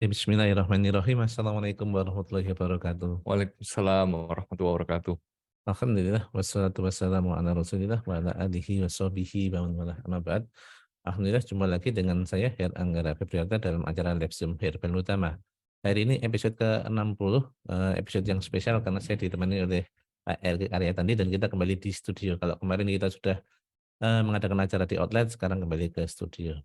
Ya, bismillahirrahmanirrahim. Assalamualaikum warahmatullahi wabarakatuh. Waalaikumsalam warahmatullahi wabarakatuh. Alhamdulillah, wassalatu wassalamu ala rasulillah wa ala alihi wa sahbihi wa man walah, amma ba'd. Alhamdulillah, jumpa lagi dengan saya Her Anggara Febriata dalam acara Live Zoom Herbal Utama. Hari ini episode ke-60, episode yang spesial karena saya ditemani oleh Pak Erik Aryatandi dan kita kembali di studio. Kalau kemarin kita sudah mengadakan acara di outlet, sekarang kembali ke studio.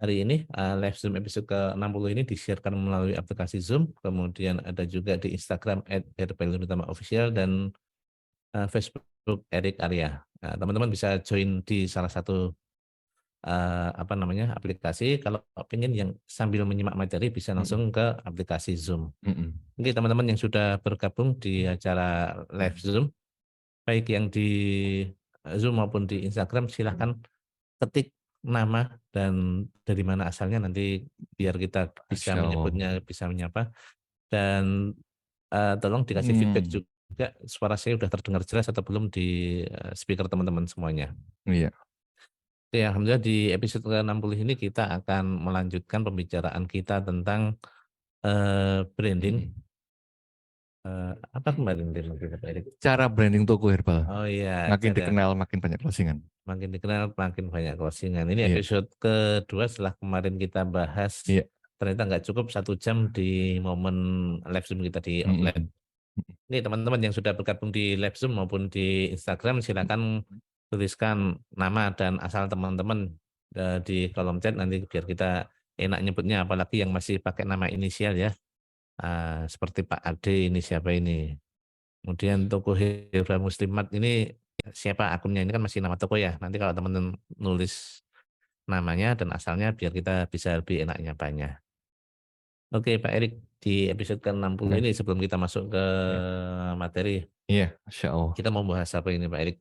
Hari ini live Zoom episode ke-60 ini disiarkan melalui aplikasi Zoom, kemudian ada juga di Instagram @herbalutama_official dan Facebook Erik Arya. Nah, teman-teman bisa join di salah satu aplikasi. Kalau ingin yang sambil menyimak materi bisa langsung ke aplikasi Zoom. Mhm. Oke, teman-teman yang sudah bergabung di acara live Zoom, baik yang di Zoom maupun di Instagram, silahkan ketik nama dan dari mana asalnya, nanti biar kita bisa Masya Allah. menyebutnya, bisa menyapa. Dan tolong dikasih feedback Hmm, juga suara saya sudah terdengar jelas atau belum di speaker teman-teman semuanya. iya. Oke, alhamdulillah di episode ke-60 ini kita akan melanjutkan pembicaraan kita tentang branding. Apa kemarin tema kita, Pak Erik? Cara branding toko herbal. Oh iya, Makin cara dikenal, makin banyak closingan. makin dikenal makin banyak closingan. Ini Iya, episode kedua setelah kemarin kita bahas, iya. ternyata nggak cukup 1 jam di momen live Zoom kita di outlet. Mhm. Ini teman-teman yang sudah bergabung di live Zoom maupun di Instagram, silakan tuliskan nama dan asal teman-teman di kolom chat, nanti biar kita enak nyebutnya, apalagi yang masih pakai nama inisial ya. Seperti Pak Ade, ini siapa ini. Kemudian toko Herbal Muslimat ini siapa akunnya, ini kan masih nama toko ya. Nanti kalau teman-teman nulis namanya dan asalnya biar kita bisa lebih enak nyapanya. Oke Pak Erik, di episode ke-60 Oke. ini sebelum kita masuk ke Iya, materi, iya, Masya Allah. kita mau bahas apa ini Pak Erik?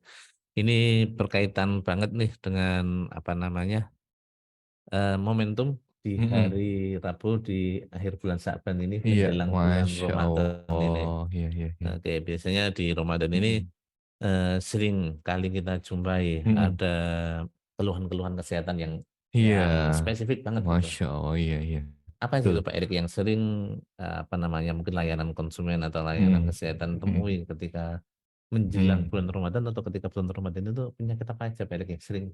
Ini berkaitan banget nih dengan apa namanya, momentum di Mhm. hari Rabu di akhir bulan Sya'ban ini Iya, menjelang bulan Masya Ramadan ini. Allah. Iya, iya, iya. Oke, biasanya di Ramadan ini Mhm. sering kali kita jumpai Mhm. ada keluhan-keluhan kesehatan Iya, yang spesifik banget gitu. Masya Allah. Iya, iya. Apa Betul. gitu Pak Erik yang sering apa namanya, mungkin layanan konsumen atau layanan Mhm. kesehatan Mhm. temui ketika menjelang Mhm. bulan Ramadan, atau ketika bulan Ramadan itu penyakit apa aja Pak Erik yang sering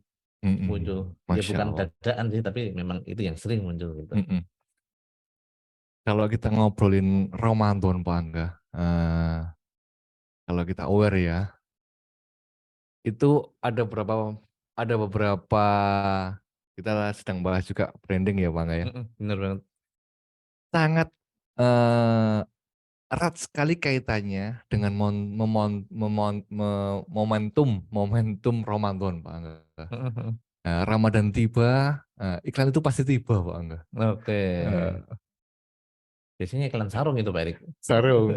Mhm. muncul? Ya Masya bukan Allah. dadaan sih, tapi memang itu yang sering muncul gitu. Mhm. Kalau kita ngobrolin Ramadan, Pak Angga, kalau kita aware ya, itu ada beberapa kita sedang bahas juga branding ya, Pak Angga ya. Bener banget. Sangat eh, erat sekali kaitannya dengan momentum momentum Ramadan, Pak Angga. Ramadan tiba, iklan itu pasti tiba, Pak Angga. Oke. Eh, Biasanya iklan sarung itu Pak Erik. Sarung.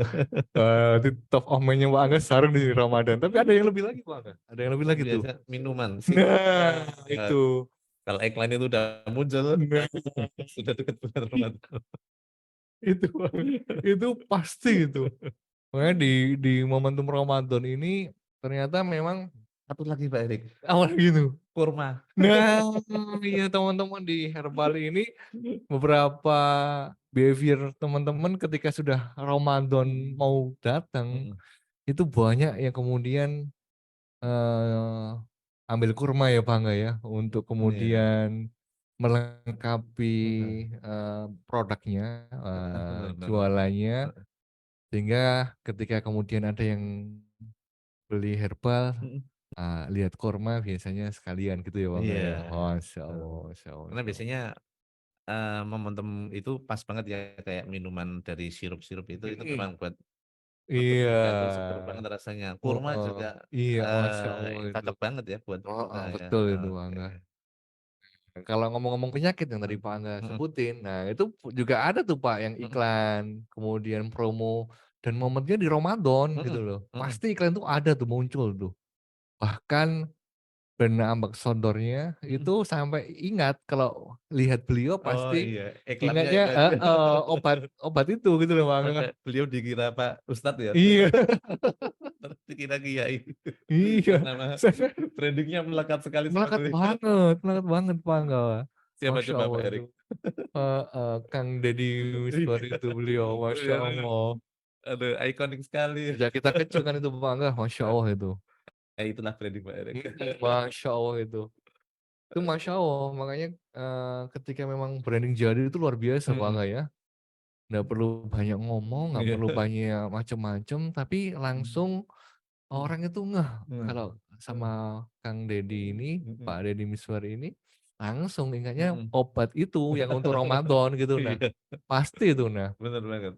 Di top of mind-nya Pak Angga sarung di Ramadan. Tapi ada yang lebih lagi Pak Angga. Ada yang lebih lagi tuh. Biasa minuman sih. Nah, itu. Kalau iklan itu udah muncul, Nah, sudah dekat bulan Ramadan. itu Pak. Itu pasti itu. Makanya di momentum Ramadan ini ternyata memang Satu lagi Pak Erik, awal gitu. kurma. Nah, iya teman-teman di Herbal ini beberapa behavior teman-teman ketika sudah Ramadan mau datang Mm-mm. itu banyak yang kemudian ambil kurma ya Pak Angga ya, untuk Iya. kemudian melengkapi Mm-mm. produknya, Benar banget. jualannya, sehingga ketika kemudian ada yang beli herbal, Mm-mm. lihat kurma biasanya sekalian gitu ya Pak Angga Iya. ya. Masya Eh, Allah, Masya Allah, Karena Masya Allah. biasanya momentum itu pas banget ya, kayak minuman dari sirup-sirup itu Mm-mm. memang buat nutup Iya, buka tuh seger banget rasanya. Kurma heeh. juga Iya Masya Allah itu. cocok banget ya buat buka Heeh, ya. betul itu Pak Oke. Angga. Kalau ngomong-ngomong penyakit yang tadi Pak Angga Mm-mm. sebutin, nah itu juga ada tuh Pak yang Mm-mm. iklan, kemudian promo, dan momennya di Ramadan gitu Mm-mm. loh. Mm-mm. Pasti iklan tuh ada tuh muncul tuh. Bahkan brand ambassador-nya Mm-mm. itu sampai ingat kalau lihat beliau Oh pasti iya, iklannya ingatnya iklan. obat itu gitu loh Pak Angga. Sampai beliau dikira Pak Ustadz ya. Iya, Dikira kiai. iya. Nama brandingnya melekat sekali seperti itu. Melekat banget Pak Angga. Siapa Masya coba Allah Pak itu. Erik? Kang Deddy Miswar itu beliau, Masya Iya, Allah. aduh ikonik sekali. Sejak kita kecil kan itu Pak Angga, Masya Allah itu. Ya itulah branding Pak Erik. Masya Allah itu. Itu Masya Allah, makanya ketika memang branding jadi itu luar biasa Pak Angga ya. Nggak perlu banyak ngomong, nggak Iya. perlu banyak macem-macem, tapi langsung orang itu ngeh Nah, kalau sama Kang Deddy ini, Pak Deddy Miswar ini, langsung ingatnya mhm. obat itu yang untuk Ramadan gitu. Nah, Iya, pasti itu. Nah, bener banget.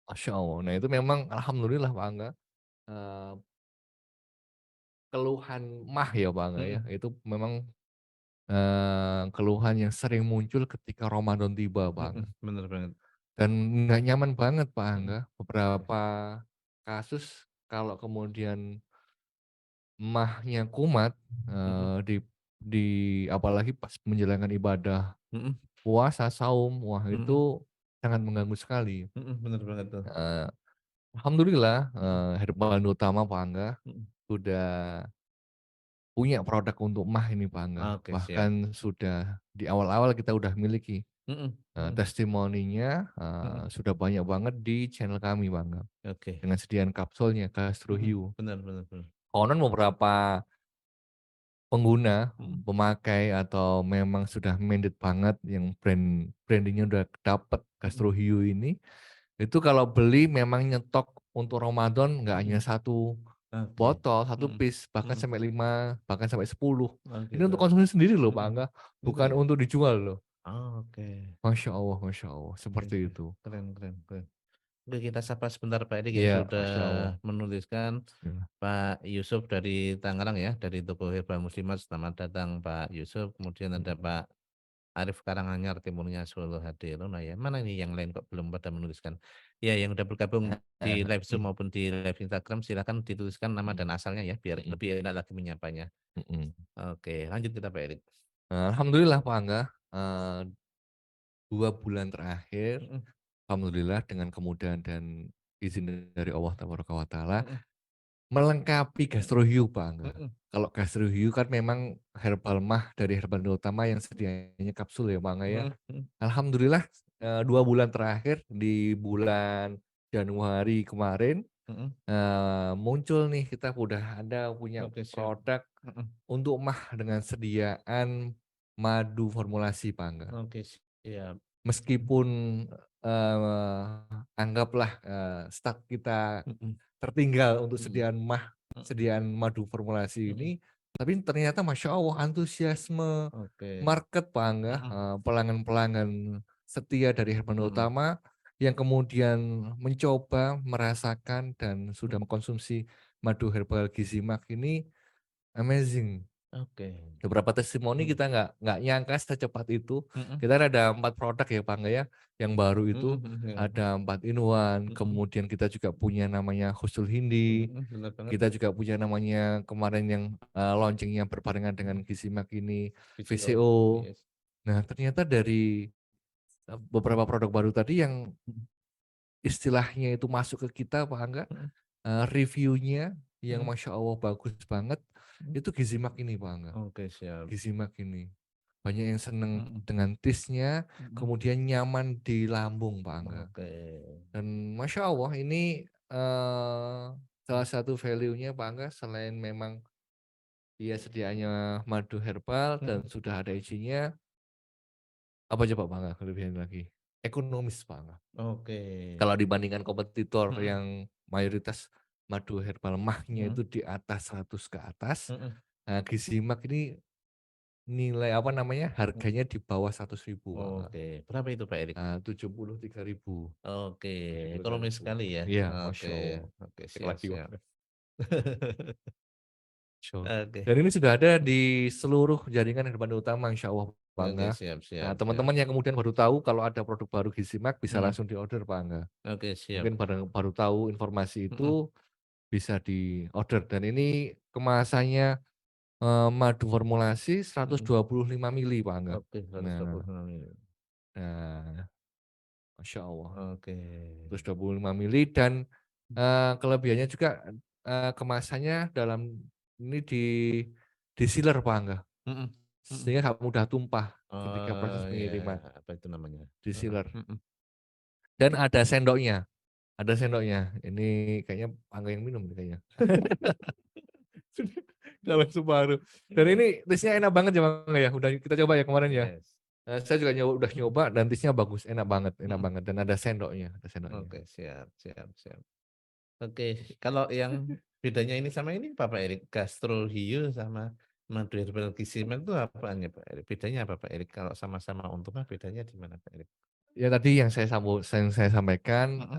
Masya Allah. Nah itu memang Alhamdulillah Pak Angga. eh, Keluhan mah ya Pak Angga ya, Mhm, itu memang keluhan yang sering muncul ketika Ramadan tiba Pak Angga. bener banget. Dan nggak nyaman banget Pak Mhm, Angga. Beberapa kasus kalau kemudian mahnya kumat, mhm, di apalagi pas menjalankan ibadah mhm, puasa, saum, wah mhm, itu sangat mengganggu sekali. bener banget tuh. Eee, Alhamdulillah, Mhm, Herbal Utama Pak Angga mhm. sudah punya produk untuk mah ini Pak Angga. Oke siap. Bahkan sudah di awal-awal kita udah miliki, Mhm, mhm, testimoninya, mhm. sudah banyak banget di channel kami Pak Angga. Oke. Dengan sediaan kapsulnya Gastro Hue. Bener bener bener. Konon beberapa pengguna, Mhm, pemakai atau memang sudah mandate banget yang branding-nya udah dapet mhm. Gastro Hue ini, itu kalau beli memang nyetok untuk Ramadan nggak hanya Mhm. satu Oke. botol, satu Mhm, piece, bahkan mhm. sampai 5, bahkan sampai 10. Oh Ini untuk gitu. konsumsi sendiri loh Pak Mhm. Angga, Gitu bukan ya? untuk dijual loh. Oke. Masya Allah, Oke seperti oke. itu. Keren keren keren. Oke kita sapa sebentar Pak Edik yang Iya, sudah Masya Allah. menuliskan. Bismillah. Pak Yusuf dari Tangerang ya, dari toko Herbal Muslimat. Selamat datang Pak Yusuf. Kemudian ada Pak Arif Karanganyar, Timurnya Solo hadir. Oh, nah ya, mana ini yang lain kok belum pada menuliskan? Ya, yang udah bergabung di live Zoom maupun di live Instagram, silakan dituliskan nama dan asalnya ya, biar lebih enak lagi menyapanya. Oke, lanjut kita Pak Erik. Alhamdulillah Pak Angga, eee, 2 bulan terakhir, Mhm, alhamdulillah dengan kemudahan dan izin dari Allah Tabaraka wa Taala, mhm, melengkapi Gastro Hue Pak Angga. mhm, Kalau Gastro Hue kan memang herbal mah dari Herbal Utama yang sedianya kapsul ya Pak Angga ya. mhm, mhm, Alhamdulillah, 2 bulan terakhir di bulan Januari kemarin, mhm. muncul nih kita udah ada punya Oke, siap. produk Mhm. untuk mah dengan sediaan madu formulasi Pak Angga. Oke, siap. Meskipun, eee, anggaplah, stak kita Mhm, tertinggal untuk mhm, mhm, sediaan madu formulasi mhm. ini, tapi ternyata Masya Allah antusiasme Oke. market Pak Angga, Mhm, pelanggan-pelanggan setia dari Herbal mhm. Utama yang kemudian mencoba, merasakan, dan sudah mengkonsumsi madu herbal Gizimak ini amazing. Oke. Beberapa testimoni Mhm, kita nggak nyangka secepat itu. mhm, Kita kan ada 4 produk ya Pak Angga ya, yang baru mhm, itu mhm, ya. ada 4 in 1, Mhm, kemudian kita juga punya namanya Husul Hindi, mhm, bener banget. kita juga punya namanya kemarin yang, launching-nya berbarengan dengan Mhm, Gizimak ini, PCO. VCO. Yes. Nah ternyata dari, beberapa produk baru tadi yang istilahnya itu masuk ke kita Pak Angga, Mhm, reviewnya yang mhm, Masya Allah bagus banget, mhm. itu Gizimak ini Pak Angga. Oke, siap. Gizimak ini. Banyak yang seneng Mhm, dengan taste-nya, mhm. kemudian nyaman di lambung Pak Angga. Oke. Dan Masya Allah ini, salah satu value-nya Pak Angga selain memang dia sediaannya madu herbal dan Mhm. sudah ada isinya, apa coba Pak Angga kelebihan lagi? Ekonomis Pak Angga. Oke. Kalau dibandingkan kompetitor Mhm, yang mayoritas madu herbal mahnya mhm, itu di atas 100 ke atas, mhm, nah Gizimak ini nilai apa namanya, mhm. harganya di bawah 100.000 Pak Angga. Oke. Berapa itu Pak Erik? 73.000. Oke, ekonomis 73.000. sekali ya. Iya, Oke, Masya Allah. oke, Cek siap, lagi Pak. siap. Masya Allah. Oke, Dan ini sudah ada di seluruh jaringan Herbal Utama Insya Allah Pak oke, Angga. siap, Nah siap, siap. teman-teman yang kemudian baru tahu kalau ada produk baru Gizimak bisa Mhm. langsung diorder Pak Angga. Oke, siap. Mungkin baru tahu informasi Mhm, itu bisa diorder. Dan ini kemasannya, madu formulasi mhm. 125 mili Pak Angga. Oke, Nah, 126 ini. nah Masya Allah. Oke. 125 mili dan, kelebihannya juga, kemasannya dalam ini di sealer Pak Angga. Mhm. Mhm. sehingga nggak mudah tumpah ketika proses Oh, ya, pengiriman apa itu namanya? di Heeh, sealer. mhm. Dan ada sendoknya. Ini kayaknya Angga yang minum nih kayaknya. Kalau Subaru. Dan ini taste-nya enak banget ya Bang ya. Udah kita coba ya kemarin ya. Yes. Saya juga udah nyoba dan taste-nya bagus, enak Mhm. banget dan ada sendoknya. Oke, siap siap siap. Oke, kalau yang bedanya ini sama ini apa Pak Erik? Gastro Hiyo sama madu herbal Kisimen itu apaan ya Pak Erik? Bedanya apa Pak Erik? Kalau sama-sama untungnya bedanya di mana Pak Erik? Ya tadi yang saya sampaikan, Mhm.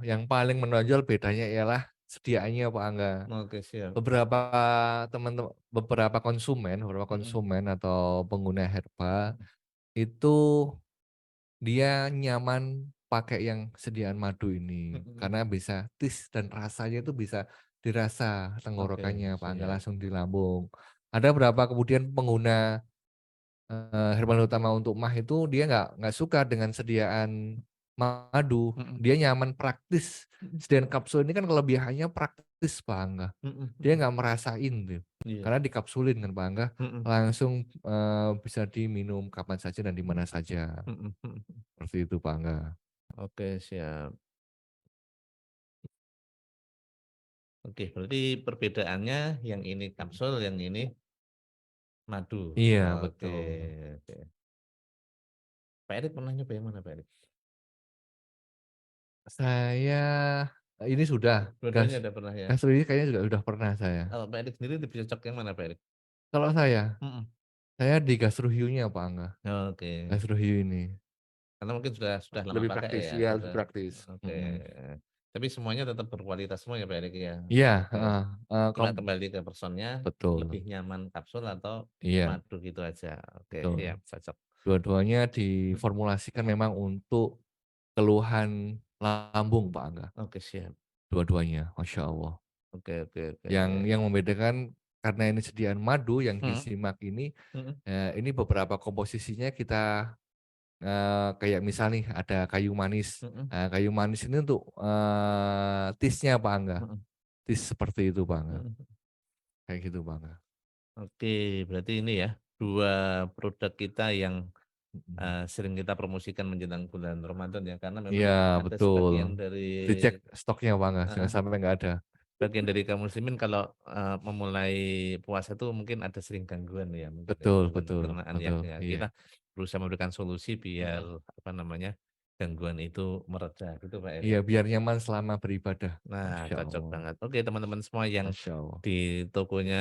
yang paling menonjol bedanya ialah sediaannya Pak Angga. Oke, siap. Beberapa Mhm. konsumen atau pengguna herbal itu dia nyaman pakai yang sediaan madu ini, Mhm. karena bisa taste dan rasanya itu bisa dirasa Oke, tenggorokannya Pak Angga, siap. langsung di lambung. Ada beberapa kemudian pengguna, herbal utama untuk MAH itu dia nggak suka dengan sediaan madu, Mhm. dia nyaman praktis. Mhm. Sediaan kapsul ini kan kelebihannya praktis Pak Angga. Mhm Dia mhm. nggak merasain tuh, Iya. karena dikapsulin kan Pak Angga, Mhm. langsung, bisa diminum kapan saja dan di mana saja, Mhm mhm. seperti itu Pak Angga. Oke, siap. Oke, berarti perbedaannya yang ini kapsul, yang ini madu. Iya Oke, betul. oke. Pak Erik pernah nyoba yang mana Pak Erik? Saya, ini sudah, Dua-duanya udah pernah ya? gas ini kayaknya juga sudah pernah saya. Kalau Pak Erik sendiri lebih cocok yang mana Pak Erik? Kalau Mhm. saya di Gastrohyu-nya Pak Angga, Oke. Gastrohyu ini. Karena mungkin sudah lama Lebih pakai praktis, ya, iya lebih sudah praktis, oke. mhm. Tapi semuanya tetap berkualitas semua ya Pak Erik ya? Iya, Oke. heeh, Cuma kembali ke personnya, betul, lebih nyaman kapsul atau iya madu gitu aja. Oke, betul. siap, cocok. Dua-duanya diformulasikan memang untuk keluhan lambung Pak Angga, Oke, siap. dua-duanya, Masya Allah. Oke oke oke. Yang membedakan karena ini sediaan madu yang Mhm disimak mhm ini beberapa komposisinya kita, kayak misal nih ada kayu manis. mhm Nah, kayu manis ini untuk, taste-nya Pak Angga, mhm taste seperti itu Pak Angga, mhm. kayak gitu Pak Angga. Oke, berarti ini ya, 2 produk kita yang, Mhm. sering kita promosikan menjelang bulan Ramadan ya, karena memang Iya ada betul, sebagian dari dicek stoknya Pak Angga, jangan heeh, sampai nggak ada. sebagian dari kaum muslimin kalau, memulai puasa itu mungkin ada sering gangguan ya, mungkin ya, Betul gangguan betul pencernaan ya, betul, ya iya, kita berusaha memberikan solusi biar, mhm. apa namanya, gangguan itu mereda gitu Pak Eri Iya ya. biar nyaman selama beribadah. Nah, Masya cocok Allah banget. Oke, teman-teman semua yang Masya Allah. di tokonya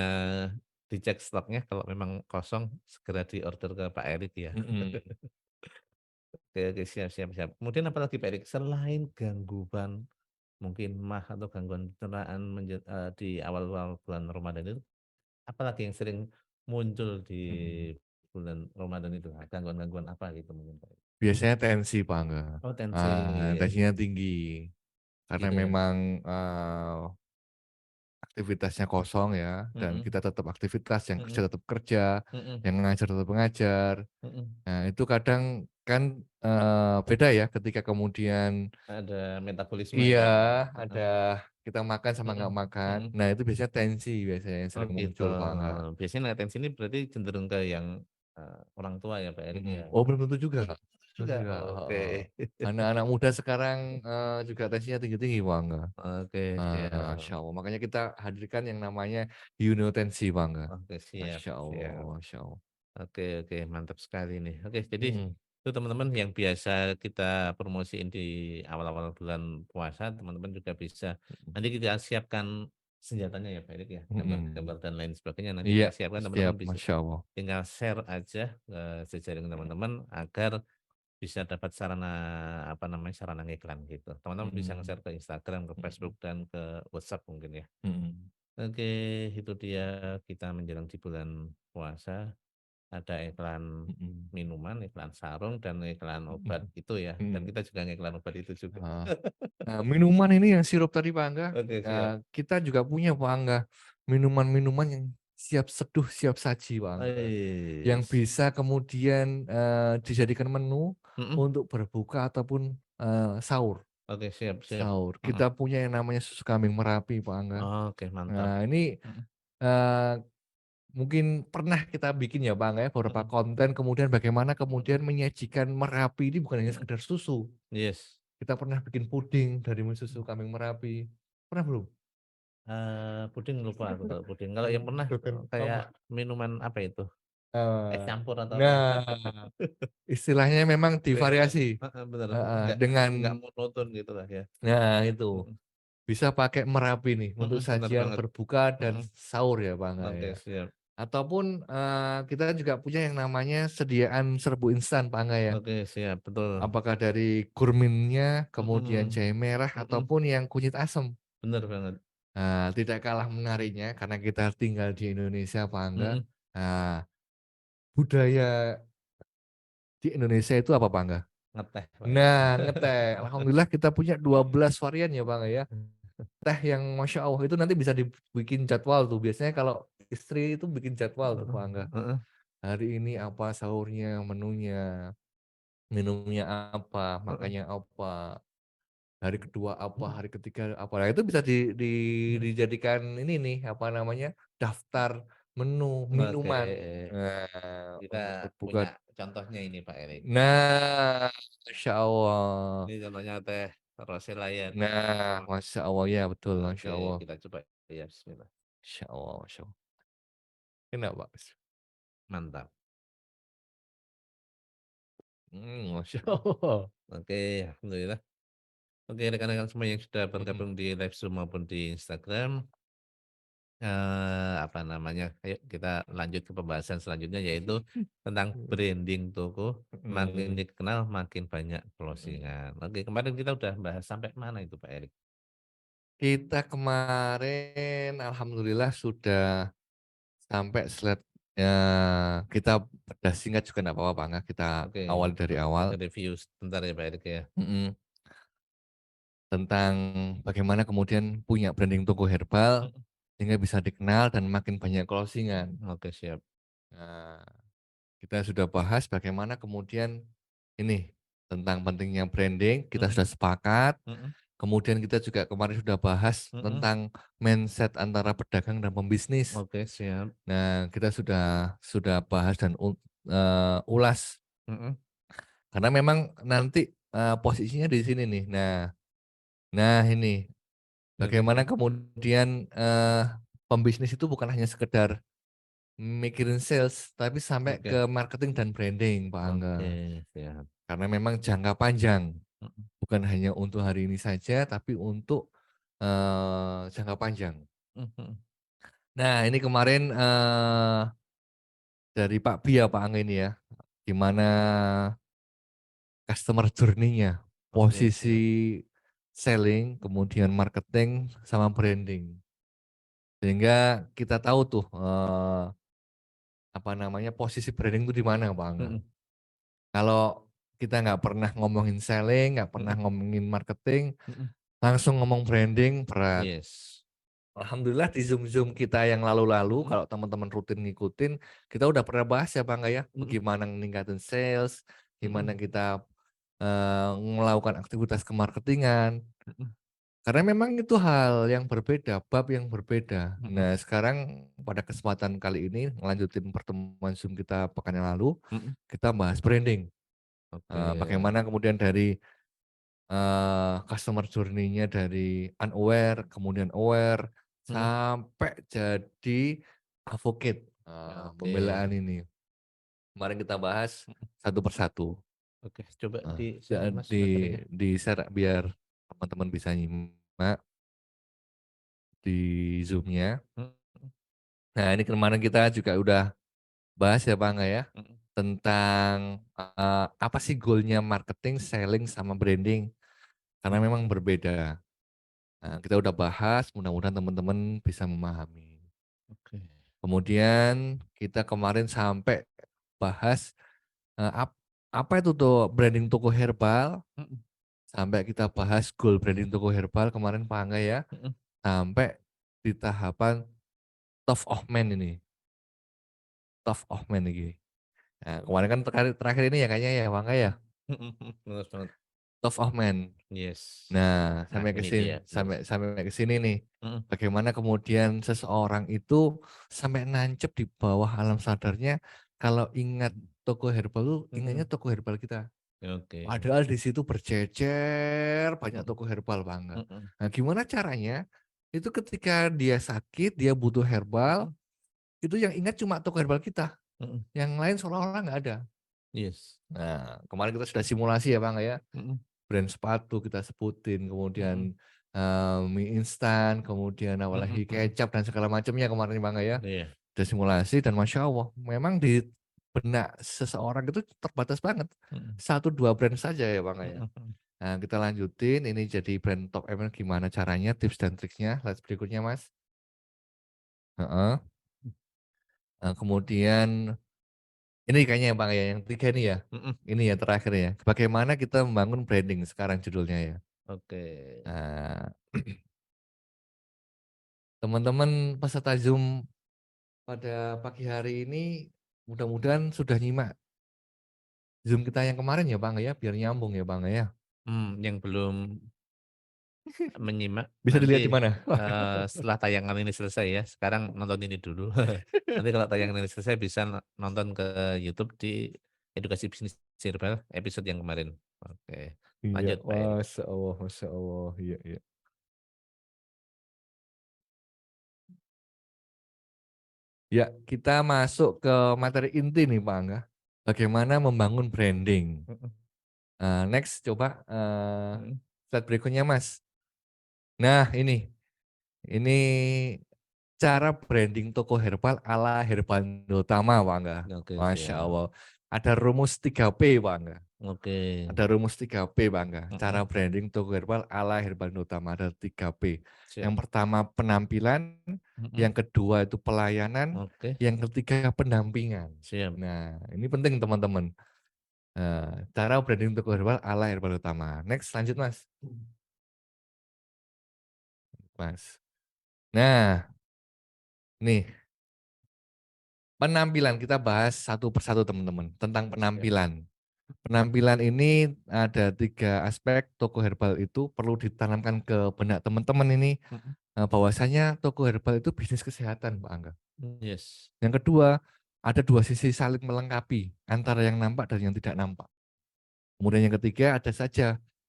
dicek stoknya kalau memang kosong segera diorder ke Pak Erik ya. Mhm, Oke oke, siap siap siap. Kemudian apalagi Pak Erik, selain gangguan mungkin MAH atau gangguan pencernaan di awal-awal bulan Ramadan itu, apalagi yang sering muncul di mhm. bulan Ramadan itu? Gangguan-gangguan apa gitu mungkin Pak Erik? Biasanya tensi Pak Angga, Oh, tensi. tensinya tinggi karena Gitu ya? memang, aktivitasnya kosong ya, dan Mhm kita tetap aktivitas, yang mhm kerja tetap kerja, mhm yang ngajar tetap mengajar. mhm. Nah, itu kadang kan, beda ya ketika kemudian Ada iya, metabolismenya. ada Heeh. kita makan sama Mhm nggak makan. mhm. Nah, itu biasanya tensi biasanya yang Oh sering gitu. muncul, Pak, Angga. Biasanya atensi ini berarti cenderung ke yang, orang tua ya Pak Erik ya? Oh, belum tentu juga, Kak. Belum Juga? juga, heeh. Oke. Anak-anak muda sekarang, juga tensinya tinggi-tinggi, Pak, Angga. Oke Masya siap. Allah. Makanya kita hadirkan yang namanya Yunotensi, Pak, Angga. Oke siap Masya Allah siap. Masya Allah. Oke oke, mantap sekali nih. Oke, jadi Mhm, itu teman-teman yang biasa kita promosiin di awal-awal bulan puasa, teman-teman juga bisa nanti kita siapkan senjatanya ya Pak Erik ya, mhm. gambar-gambar dan lain sebagainya nanti Iya, kita siapkan siap, teman-teman bisa Masya Allah. tinggal share aja ke jejaring teman-teman agar bisa dapat sarana, apa namanya, sarana ngiklan gitu. Teman-teman bisa Mhm, nge-share ke Instagram, ke mhm, Facebook, dan ke WhatsApp mungkin ya. mhm, Oke, itu dia kita menjelang di bulan puasa, ada iklan mhm, minuman, iklan sarung, dan iklan obat mhm, itu ya. Dan mhm. kita juga ngiklan obat itu juga. Heeh. Nah, minuman ini yang sirup tadi, Pak Angga, Oke, siap. kita juga punya, Pak Angga, minuman-minuman yang siap seduh, siap saji, Pak Angga. Yang Wes. bisa kemudian, dijadikan menu Mhm. untuk berbuka ataupun, sahur. Oke, siap siap. Sahur. Mhm. Kita punya yang namanya susu kambing Merapi, Pak Angga. Oke, mantap. Nah, ini, Mhm. eee mungkin pernah kita bikin ya Bang ya, beberapa Mhm, konten kemudian bagaimana mhm, kemudian menyajikan Merapi ini bukan hanya mhm. sekedar susu. Yes. Kita pernah bikin puding dari susu kambing Merapi. Pernah belum? Puding lupa aku kalau puding. Kalau yang pernah Bukan kayak apa? minuman apa itu, es Eee, campur atau apa gitu. nah, istilahnya memang Variasikan, divariasi, heeh, bener, heeh, enggak dengan monoton gitulah ya. nah itu, Mhm, bisa pakai Merapi nih untuk mhm, bener sajian banget, berbuka dan mhm, sahur ya Bang oke ya. siap, Ataupun, kita juga punya yang namanya sediaan serbu instan Pak Angga ya. oke siap, betul, Apakah dari kurminnya, kemudian mhm, jahe merah, mhm, ataupun yang kunyit asem. bener banget, Nah, tidak kalah menariknya karena kita tinggal di Indonesia Pak Angga, mhm, nah, budaya di Indonesia itu apa Pak Angga? ngeteh Pak ya. Nah, ngeteh. Alhamdulillah kita punya 12 varian ya Bang ya. Teh yang Masya Allah itu nanti bisa dibikin jadwal tuh. Biasanya kalau istri itu bikin jadwal tuh Heeh, Pak Angga. heeh, Hari ini apa sahurnya, menunya, minumnya apa, heeh, makannya apa, hari kedua apa, mhm, hari ketiga apa. Nah itu bisa mhm, dijadikan ini nih, apa namanya, daftar menu oke, minuman. Nah, kita untuk berbuka. punya contohnya ini Pak Erik. Nah, Masya Allah. Ini contohnya teh rose layan. Nah, Masya Allah ya betul, Masya Oke, Allah. kita coba ya bismillah. Masya Allah, Masya Allah. Kenapa? Mantap. Masya Allah. Oke, alhamdulillah. Oke, rekan-rekan semua yang sudah Mhm. bergabung di live Zoom maupun di Instagram, apa namanya, ayo kita lanjut ke pembahasan selanjutnya yaitu tentang branding toko. Makin Mhm, dikenal, makin banyak mhm. closing-an. Oke, kemarin kita udah bahas sampai mana itu Pak Erik? Kita kemarin alhamdulillah sudah sampai kita bedah singkat juga nggak apa-apa, Pak, Angga, kita Oke, awali dari awal, kita review sebentar ya Pak Erik ya. mhm, tentang bagaimana kemudian punya branding toko herbal, Mhm. sehingga bisa dikenal dan makin banyak closing-an. Oke, siap. Nah, kita sudah bahas bagaimana kemudian ini, tentang pentingnya branding, kita Mhm, sudah sepakat. mhm, Kemudian kita juga kemarin sudah bahas mhm. tentang mindset antara pedagang dan pembisnis. Oke, siap. Nah, kita sudah bahas dan ulas, Mhm, karena memang nanti, posisinya di sini nih. Nah ini, oke. bagaimana kemudian, pembisnis itu bukan hanya sekedar mikirin sales, tapi sampai Oke. ke marketing dan branding, Pak Angga. Oke, siap. Karena memang jangka panjang, Mhm, bukan hanya untuk hari ini saja, tapi untuk, jangka panjang. mhm. Nah, ini kemarin, dari Pak Bi ya, Pak Angga ini ya, gimana customer journey-nya, Oke, siap. posisi selling, kemudian marketing, sama branding. Sehingga kita tahu tuh, apa namanya, posisi branding itu di mana, Pak Angga. Mhm, Kalau kita nggak pernah ngomongin selling, nggak pernah mhm, ngomongin marketing, mhm. langsung ngomong branding, berat. Yes. Alhamdulillah di Zoom-Zoom kita yang lalu-lalu, Mhm, kalau teman-teman rutin ngikutin, kita udah pernah bahas ya, Pak Angga ya, mhm, bagaimana ningkatin sales, gimana mhm, kita, melakukan aktivitas kemarketingan. mhm, Karena memang itu hal yang berbeda, bab yang berbeda. mhm, Nah, sekarang pada kesempatan kali ini ngelanjutin pertemuan Zoom kita pekan yang lalu, mhm. kita bahas branding. Oke. Bagaimana kemudian dari, customer journey-nya dari unaware, kemudian aware, Mhm. sampai jadi advocate, Oke. pembelaan ini. Kemarin kita bahas Mhm. satu persatu, Oke, coba eee, di-share dan Mas materinya. di-share biar teman-teman bisa nyimak di Zoom-nya. Mhm, Nah, ini kemarin kita juga udah bahas ya, Bang, ya, mhm, tentang, apa sih goal-nya marketing, selling, sama branding, karena mhm. memang berbeda. Nah, kita udah bahas, mudah-mudahan teman-teman bisa memahami. Oke. Kemudian kita kemarin sampai bahas, eee, ap apa itu tuh branding toko herbal, Mhm, sampai kita bahas goal branding toko herbal kemarin, Pak Angga, ya, mhm, sampai di tahapan top of mind ini, top of mind ini. Nah, kemarin kan terakhir terakhir ini ya kayaknya ya, Bang, ya? mhm, mhm. Bener banget. Top of Mind. Yes. Nah, Nah, sampai ke ini sini dia. sampai ke sini nih. Mhm, Bagaimana kemudian seseorang itu sampai nancep di bawah alam sadarnya kalau ingat toko herbal tuh ingatnya mhm. toko herbal kita. Oke. Padahal di situ berjejer banyak Mhm, toko herbal, Bang. mhm, Nah, gimana caranya? Itu ketika dia sakit, dia butuh herbal, mhm, itu yang ingat cuma toko herbal kita. mhm. Yang lain seolah-olah nggak ada. Yes. Nah, kemarin kita sudah simulasi ya, Bang, ya. Mhm, Brand sepatu kita sebutin, mhm, kemudian mie instan, kemudian mhm, apalagi mhm. kecap dan segala macamnya kemarin Bang ya. Iya. Udah simulasi dan Masya Allah memang di benak seseorang itu terbatas banget. Mhm, 1-2 brand saja ya Bang ya. mhm, mhm. Nah kita lanjutin, ini jadi brand top emer gimana caranya, tips dan triknya, slide berikutnya Mas. Heeh. Nah, kemudian ini kayaknya Bang ya, yang tiga nih ya. Mhm. Ini ya terakhir ya. Bagaimana kita membangun branding sekarang judulnya ya. Oke. Nah, teman-teman peserta Zoom pada pagi hari ini mudah-mudahan sudah nyimak Zoom kita yang kemarin ya Bang ya, biar nyambung ya Bang ya. Yang belum menyimak Bisa dilihat di nanti, mana? setelah tayangan ini selesai ya, sekarang nonton ini dulu. Nanti kalau tayangan ini selesai bisa nonton ke YouTube di Edukasi Bisnis Herbal episode yang kemarin. Oke, Iya, lanjut Pak Erik. Masya Allah, Masya Allah. Iya, iya. Ya, kita masuk ke materi inti nih Pak Angga. Bagaimana membangun branding. Mhm, Next, coba mhm. slide berikutnya Mas. Nah, ini cara branding toko herbal ala Herbal Utama Pak Angga. Oke, Masya siap. Allah. Ada rumus 3P Pak Angga. Oke. Ada rumus 3P Bangga. Mhm, Cara branding toko herbal ala Herbal Utama ada 3P. siap. Yang pertama penampilan, Mhm, yang kedua itu pelayanan, oke, yang ketiga pendampingan. siap. Nah, ini penting teman-teman. Cara branding toko herbal ala Herbal Utama. Next, lanjut Mas. Mas. Nah, nih penampilan kita bahas satu persatu teman-teman tentang Siap. penampilan. Penampilan ini ada 3 aspek toko herbal itu perlu ditanamkan ke benak teman-teman ini. Mhm, Bahwasanya toko herbal itu bisnis kesehatan, Pak Angga. yes. Yang kedua, ada 2 sisi saling melengkapi antara yang nampak dan yang tidak nampak. Kemudian yang ketiga,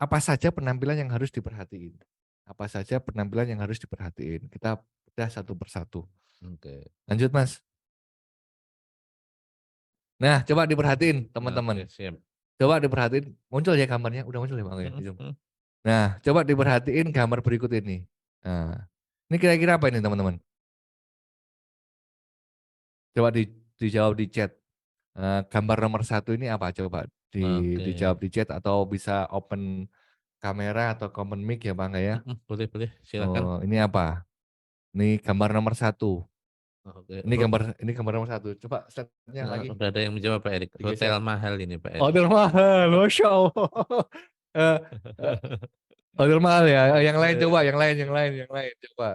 apa saja penampilan yang harus diperhatiin. Apa saja penampilan yang harus diperhatiin. Kita bedah satu persatu. Oke. Lanjut, Mas. Nah, coba diperhatiin, Oke, teman-teman. siap. Coba diperhatiin, muncul ya gambarnya, udah muncul ya Bang ya Mhm, di Zoom. mhm. Nah, coba diperhatiin gambar berikut ini. Nah, ini kira-kira apa ini teman-teman? Coba dijawab di chat. Gambar nomor 1 ini apa? Coba Oke. dijawab di chat atau bisa open kamera atau open mic ya Bang ya. Mhm, boleh boleh, silakan. Oh, ini apa? Ini gambar nomor 1. Oke. Ini gambar nomor 1. Coba slide-nya lagi Udah ada yang menjawab Pak Erik. Hotel digeser. mahal ini Pak Erik. Hotel mahal, Masya Allah. Eh, eh, Hotel mahal ya. Yang lain coba, Eh, yang lain coba.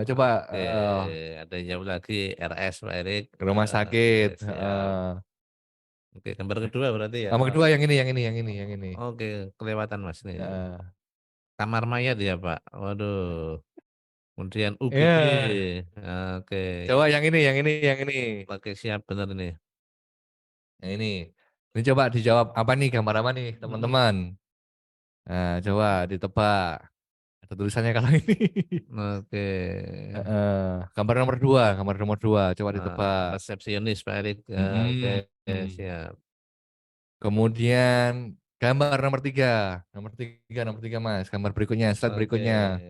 Coba Oke, ada yang jawab lagi RS Pak Erik. ke rumah Oke, sakit. siap. Oke, gambar kedua berarti ya. Nomor Oh, kedua yang ini. oke, kelewatan Mas nih. Heeh. Kamar mayat ya Pak. Waduh. Kemudian UGD. Ya, Oke. coba yang ini. Oke, siap benar nih. Yang ini. Ini coba dijawab apa nih gambar apa nih Mhm. teman-teman? Nah, coba ditebak. Ada tulisannya kalau ini. Oke. Gambar nomor dua, coba ditebak. Resepsionis Pak Erik. Oke, Mm-mm. siap. Kemudian gambar nomor tiga Mas. Gambar berikutnya, slide Oke. berikutnya.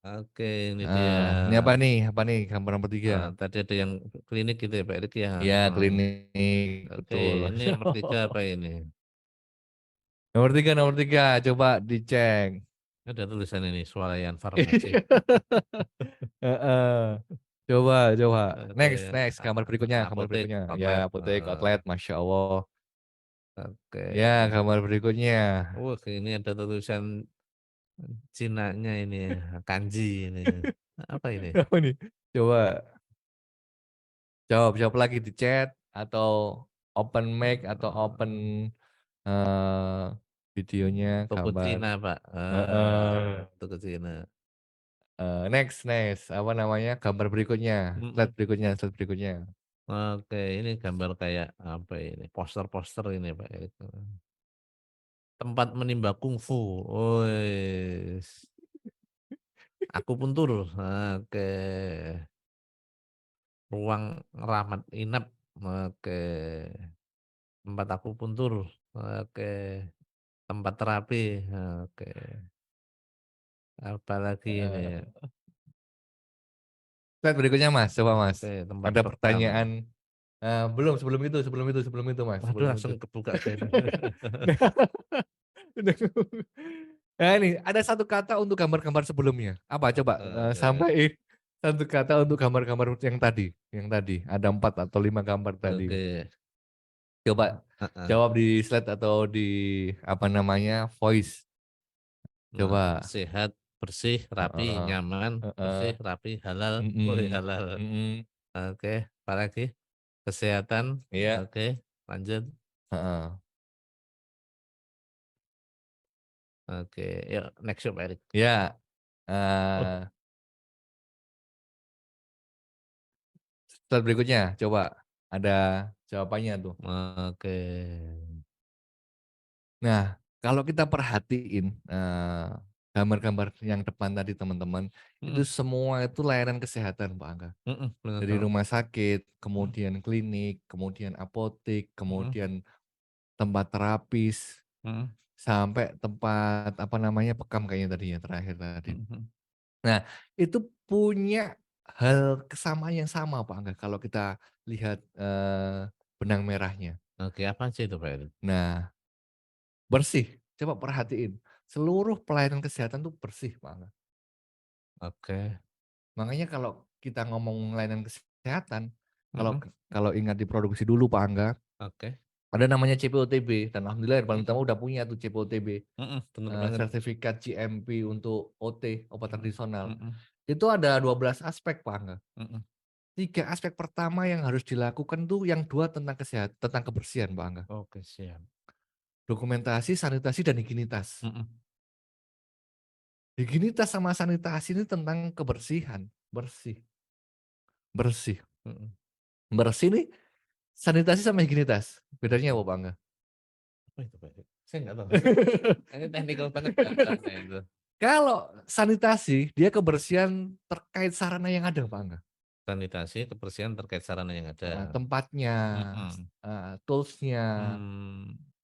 Oke, ini dia. Ini apa nih? Apa nih gambar nomor 3? Tadi ada yang klinik gitu ya Pak Erik ya. Ya, Hmm. klinik, Oke, betul. ini nomor 3 apa ini? Nomor tiga, coba dicek. Ada tulisan ini, swalayan farmasi. Heeh. Coba. Oke, Next, gambar berikutnya, apotek, outlet. Ya, apotek, outlet, Masya Allah. Oke. Ya, gambar berikutnya. Ini ada tulisan Cina-nya ini, kanji ini. Apa ini? Apa nih? Coba, jawab lagi di chat, atau open mic, atau open eh, videonya, Toko gambar. Cina, Pak. Heeh. Toko Cina. Next next, apa namanya, gambar berikutnya, Mhm. slide berikutnya slide berikutnya. Oke, ini gambar kayak apa ini? Poster-poster ini, Pak. Itu. Tempat menimba kungfu. Wes. Aku pun turun. Oke. Ruang rawat inap. Oke. Tempat aku pun turun. Oke. Tempat terapi. Oke. Apalagi ini ya. Eee, Slide berikutnya Mas, coba Mas. Oke, tempat Ada bekam. pertanyaan belum, sebelum itu Mas, Waduh, sebelum itu. langsung kebuka saya. Nah ini, ada satu kata untuk gambar-gambar sebelumnya. Apa coba, Oke. sampaiin satu kata untuk gambar-gambar yang tadi, ada 4 atau 5 gambar tadi. Oke. Coba Heeh. jawab di slide atau di, apa namanya, voice. Nah, Coba. sehat, bersih, rapi, Heeh, nyaman, heeh, bersih, rapi, halal. Woi, mhm, halal. mhm, Oke, apalagi? Kesehatan. iya, Oke, lanjut. heeh. Oke, yuk next yuk Pak Erik. Ya, Oh, slide berikutnya coba, ada jawabannya tuh. oke. Nah, kalau kita perhatiin, gambar-gambar yang depan tadi teman-teman, itu Mhm, semua itu layanan kesehatan Pak Angga. bener Dari banget. rumah sakit, Mhm, kemudian klinik, kemudian apotik, mhm, kemudian tempat terapis, mhm, sampai tempat, apa namanya, bekam kayaknya tadinya terakhir tadi. mhm, mhm. Nah, itu punya hal kesamaan yang sama Pak Angga, kalau kita lihat, benang merahnya. Oke, apa sih itu Pak Erik? Nah, bersih, coba perhatiin, seluruh pelayanan kesehatan tuh bersih Pak Angga. Oke, Makanya kalau kita ngomong layanan kesehatan, mhm, kalau ingat di produksi dulu Pak Angga, oke, ada namanya CPOTB dan alhamdulillah Herbal mhm, Utama udah punya tuh CPOTB, bener banget. sertifikat GMP untuk OT, obat Mhm, tradisional. mhm, Itu ada 12 aspek Pak Angga. mhm, 3 aspek pertama yang harus dilakukan tuh yang 2 tentang kebersihan Pak Angga. oke siap. Dokumentasi, sanitasi, dan higienitas. Mhm, Higienitas sama sanitasi ini tentang kebersihan, bersih, bersih. mhm, Bersih nih, sanitasi sama higienitas, bedanya oke. apa Pak Angga? Apa itu Pak Erik? Saya nggak tahu. Ini teknikal banget Pak, bahasanya itu. Kalau sanitasi, dia kebersihan terkait sarana yang ada Pak Angga. Sanitasi, kebersihan terkait sarana yang ada. Tempatnya, Mhm. tools-nya,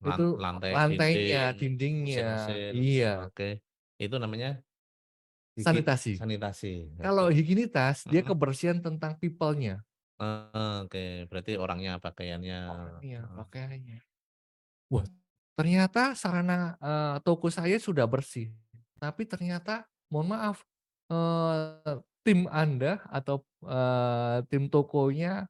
itu Lantai, lantainya, dinding, dindingnya, mesin-mesin, iya, oke. Itu namanya sanitasi. sanitasi, oke. Kalau higienitas, dia Mhm. kebersihan tentang people-nya, Oke, berarti orangnya, pakaiannya, orangnya, heeh, pakaiannya. Wah, ternyata sarana, toko saya sudah bersih, tapi ternyata mohon maaf, tim Anda atau, tim tokonya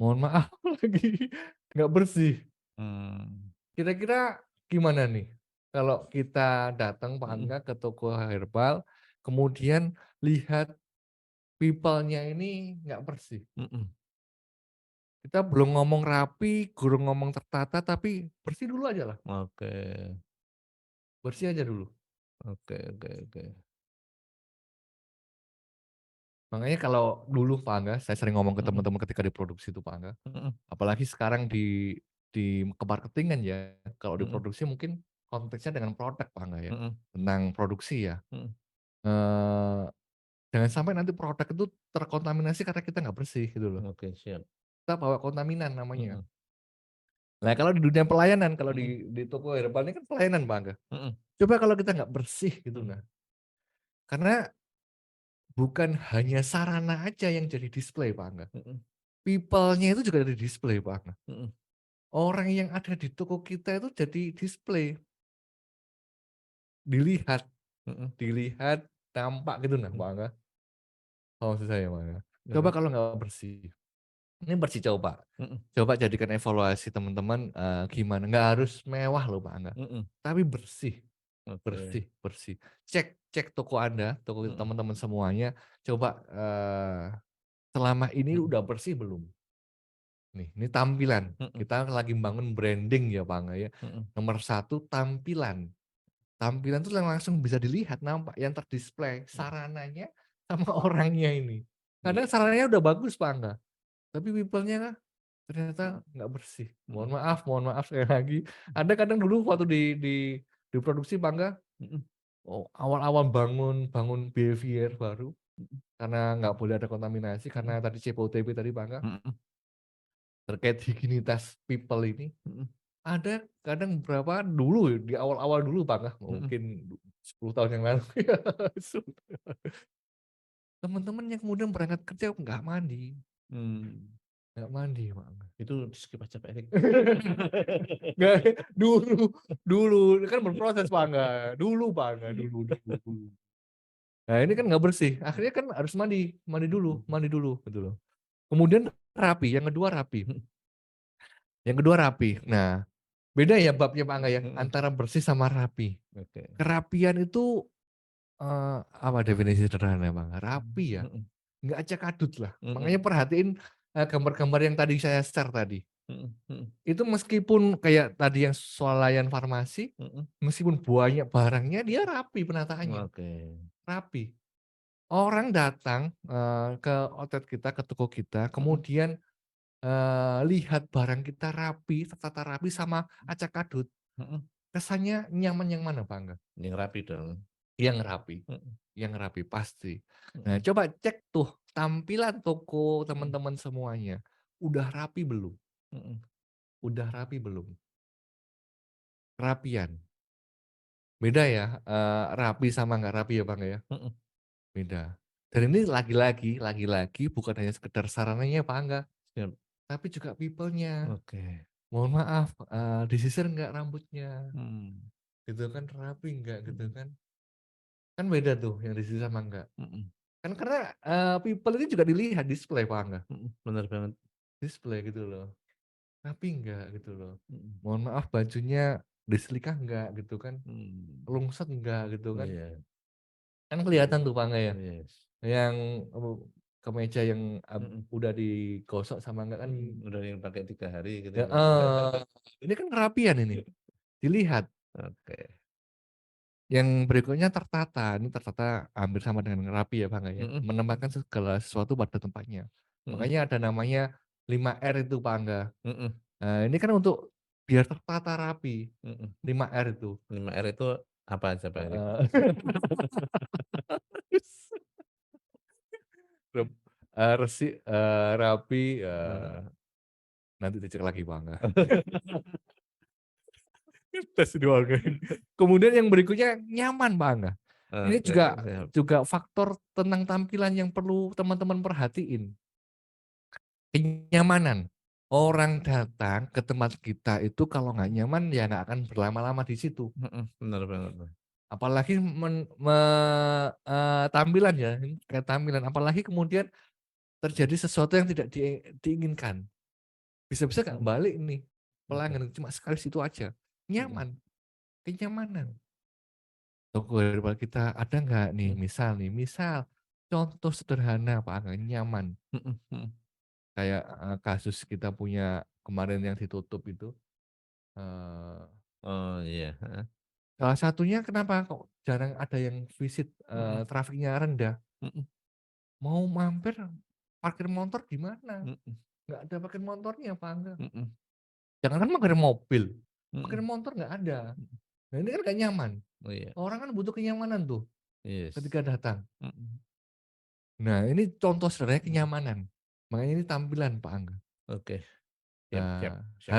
mohon maaf lagi nggak bersih. mmm, Kira-kira gimana nih kalau kita datang Pak mhm, Angga ke toko herbal, kemudian lihat people-nya ini nggak bersih. mhm, Kita belum ngomong rapi, belum ngomong tertata, tapi bersih dulu aja lah, oke, bersih aja dulu. oke, oke, oke. Makanya kalau dulu Pak Angga, saya sering ngomong ke Mhm, teman-teman ketika di produksi itu Pak Angga, mhm, apalagi sekarang di kemarketingan ya, kalau di mhm, produksi mungkin konteksnya dengan produk Pak Angga ya, mhm, tentang produksi ya. mhm, Eee, Jangan sampai nanti produk itu terkontaminasi karena kita nggak bersih gitu loh. oke siap. Kita bawa kontaminan namanya. Mhm, Nah kalau di dunia pelayanan, kalau mhm, di toko herbal ini kan pelayanan Pak Angga. mhm, Coba kalau kita nggak bersih gitu mhm, nah, karena bukan hanya sarana aja yang jadi display Pak Angga. mhm, People-nya itu juga jadi display Pak Angga. mhm, Orang yang ada di toko kita itu jadi display, dilihat, mhm, dilihat, tampak gitu nah mhm, Pak Angga. Oh maksud saya Pak Angga. Coba oke, kalau nggak bersih, ini bersih coba. mhm, Coba jadikan evaluasi teman-teman, gimana, nggak harus mewah loh Pak Angga, mhm, tapi bersih, oke, bersih, bersih. Cek cek toko Anda, toko mhm, teman-teman semuanya, coba, selama ini mhm. udah bersih belum? Nih, ini tampilan. Mhm, Kita lagi bangun branding ya, Pak Angga, ya. mhm, Nomor satu tampilan. Tampilan tuh yang langsung bisa dilihat, nampak, yang terdisplay mhm. sarananya sama orangnya ini. Kadang Iya, sarananya udah bagus, Pak Angga, tapi people-nya ternyata nggak bersih. mhm, Mohon maaf sekali lagi. Ada kadang dulu waktu di produksi, Pak Angga, mhm, oh, awal-awal bangun bangun behavior baru, mhm, karena nggak boleh ada kontaminasi, mhm, karena tadi CPOTB tadi, Pak Angga, mhm, terkait higienitas people ini. mhm, Ada kadang beberapa dulu di awal-awal dulu Bang, mhm, mungkin 10 tahun yang lalu teman-teman yang kemudian berangkat kerja mmm. nggak mandi Bang. Itu di-skip aja Pak Erik. Nggak, dulu dulu kan berproses Bang, dulu Bang, dulu. Nah ini kan nggak bersih, akhirnya kan harus mandi, Mhm, mandi dulu gitu loh. Kemudian rapi, yang kedua rapi, mhm, Nah, beda ya babnya Pak Angga ya, mhm, antara bersih sama rapi. oke. Kerapian itu apa definisi sederhana, Bang? Mhm, Rapi ya, mhm, nggak acak-adut lah. Makanya mhm, perhatiin, gambar-gambar yang tadi saya share tadi. mhm, mhm, Itu meskipun kayak tadi yang swalayan farmasi, mhm, meskipun banyak barangnya, dia rapi penataannya, oke. rapi. Orang datang, ke outlet kita, ke toko kita, Mhm, kemudian, lihat barang kita rapi, tertata rapi sama acak-adut, mhm, kesannya nyaman yang mana, Bang, Angga? yang rapi dong. Yang rapi. Mhm, Yang rapi, pasti. Nah, mhm, coba cek tuh tampilan toko mhm, teman-teman semuanya, udah rapi belum? mhm, Udah rapi belum? Kerapian. Beda ya, rapi sama nggak rapi ya, Bang, ya? mhm, Beda. Dan ini lagi-lagi bukan hanya sekedar sarananya, Pak Angga, siap. tapi juga people-nya. Oke. Mohon maaf, disisir nggak rambutnya? Mmm, Gitu kan, rapi nggak gitu mhm, kan? Kan beda tuh yang disisir sama enggak. mhm, Kan karena, people ini juga dilihat display, Pak Angga, mhm, bener banget. display gitu loh. Rapi enggak gitu loh. Mhm, Mohon maaf bajunya diselikah enggak gitu kan, mmm, lungset enggak gitu kan. iya, Kan kelihatan tuh Bang ya, yes. yang, kemeja yang, Mhm, udah digosok sama enggak kan, udah yang pakai 3 hari gitu ya, Pak. heeh, ini kan kerapian ini, dilihat. Oke. Yang berikutnya tertata, ini tertata hampir sama dengan rapi ya Bang ya, Mhm, menempatkan segala sesuatu pada tempatnya. mhm, Makanya ada namanya 5R itu Pak Angga. mhm, Nah ini kan untuk biar tertata rapi, mhm. 5R itu. 5R itu apa aja, Pak Erik? Heeh. Resi, rapi, Eee, nanti dicek lagi Bang, tes doang kan. Kemudian yang berikutnya nyaman Bang, ini oke, juga siap. juga faktor tentang tampilan yang perlu teman-teman perhatiin, kenyamanan. Orang datang ke tempat kita itu kalau nggak nyaman ya nggak akan berlama-lama di situ. Mhm, bener banget tuh. Apalagi tampilan ya, ini kayak tampilan, apalagi kemudian terjadi sesuatu yang tidak diinginkan. Bisa-bisa nggak Mhm, balik nih, oke. pelanggan cuma sekali situ aja. Mhm, Nyaman, kenyamanan. Toko herbal kita ada nggak nih, mhm, misal contoh sederhana Pak, Angga, nyaman. mhm, mhm. Kayak, kasus kita punya kemarin yang ditutup itu, eee, Oh, iya, heeh. salah satunya kenapa kok jarang ada yang visit, Mhm, trafiknya rendah, mhm, mau mampir parkir motor di mana? mhm, Nggak ada parkir motornya Pak, Angga. mhm, Jangankan parkir mobil, parkir mhm, motor nggak ada. mhm. Nah ini kan nggak nyaman. Oh, iya, Orang kan butuh kenyamanan tuh ketika yes. datang. Mhm, Nah ini contoh sederhana mhm. kenyamanan. Makanya ini tampilan Pak Angga. Oke, siap, siap, Nah siap.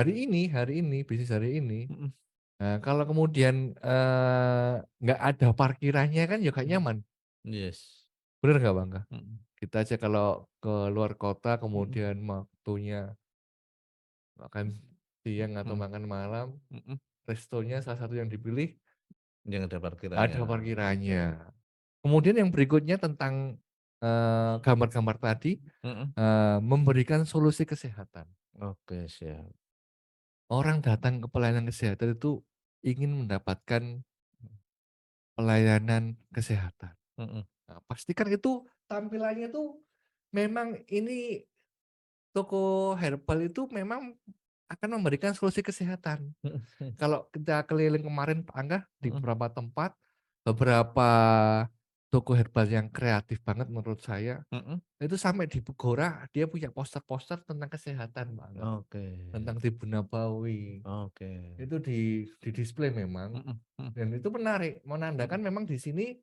bisnis hari ini, Mhm, kalau kemudian, nggak ada parkirannya kan juga mhm. nyaman. Yes. Bener nggak Bang, Angga? Mhm, Kita aja kalau ke luar kota mhm, kemudian waktunya makan siang atau mhm, makan malam, mhm. restonya salah satu yang dipilih Yang ada parkirannya. ada Oke. parkirannya. Kemudian yang berikutnya tentang, gambar-gambar tadi, Mhm. memberikan solusi kesehatan. Oke, siap. Orang datang ke pelayanan kesehatan itu ingin mendapatkan pelayanan kesehatan. Mhm, Nah, pastikan itu tampilannya tuh memang ini toko herbal itu memang akan memberikan solusi kesehatan. Mhm Kalau kita keliling kemarin Pak Angga, di mhm beberapa tempat, beberapa toko herbal yang kreatif banget menurut saya, mhm. itu sampai di Gora dia punya poster-poster tentang kesehatan Pak Angga, Oke tentang tibu nabawi. oke. Itu di-display memang, Mhm mhm dan itu menarik, mhm. menandakan memang di sini,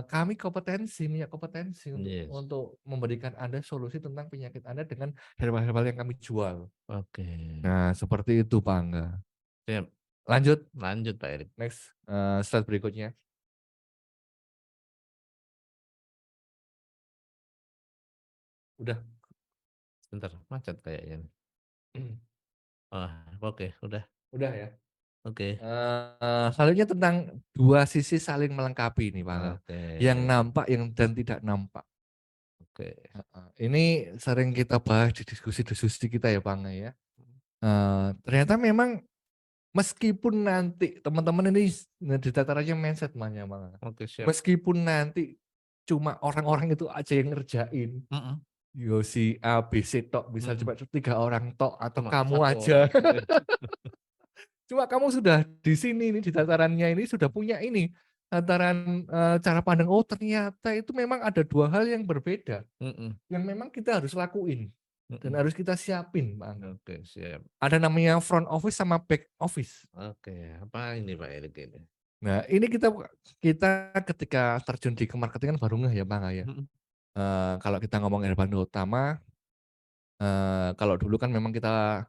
kami punya kompetensi untuk Yes. memberikan Anda solusi tentang penyakit Anda dengan herbal-herbal yang kami jual. Oke. Nah, seperti itu Pak Angga. Siap. Lanjut, Lanjut Pak Erik. next, slide berikutnya. Udah? Sebentar, macet kayaknya nih. Oh, oke, udah. Udah ya? Oke. Selanjutnya tentang dua sisi saling melengkapi nih Pak Angga, Oke. yang nampak dan tidak nampak. Oke. Heeh, ini sering kita bahas di diskusi-diskusi kita ya Pak Angga ya. Ternyata memang meskipun nanti teman-teman ini di tatarannya mindset Mas, ya Bang, Oke, siap. meskipun nanti cuma orang-orang itu aja yang ngerjain, Mhm yo si A, B, C tok, misal mhm. cuma 3 orang tok atau Cuma kamu satu aja. orang. Iya. Cuma kamu sudah di sini nih, di tatarannya ini sudah punya ini, tataran, cara pandang, oh ternyata itu memang ada 2 hal yang berbeda, Mhm yang memang kita harus lakuin, dan mhm. harus kita siapin, Bang. Oke, siap. Ada namanya front office sama back office. Oke, apa ini Pak Erik ini? Nah, ini kita kita ketika terjun di ke-marketing kan baru ngeh ya, Bang, ya. Mhm Kalau kita ngomong Herbando Utama, kalau dulu kan memang kita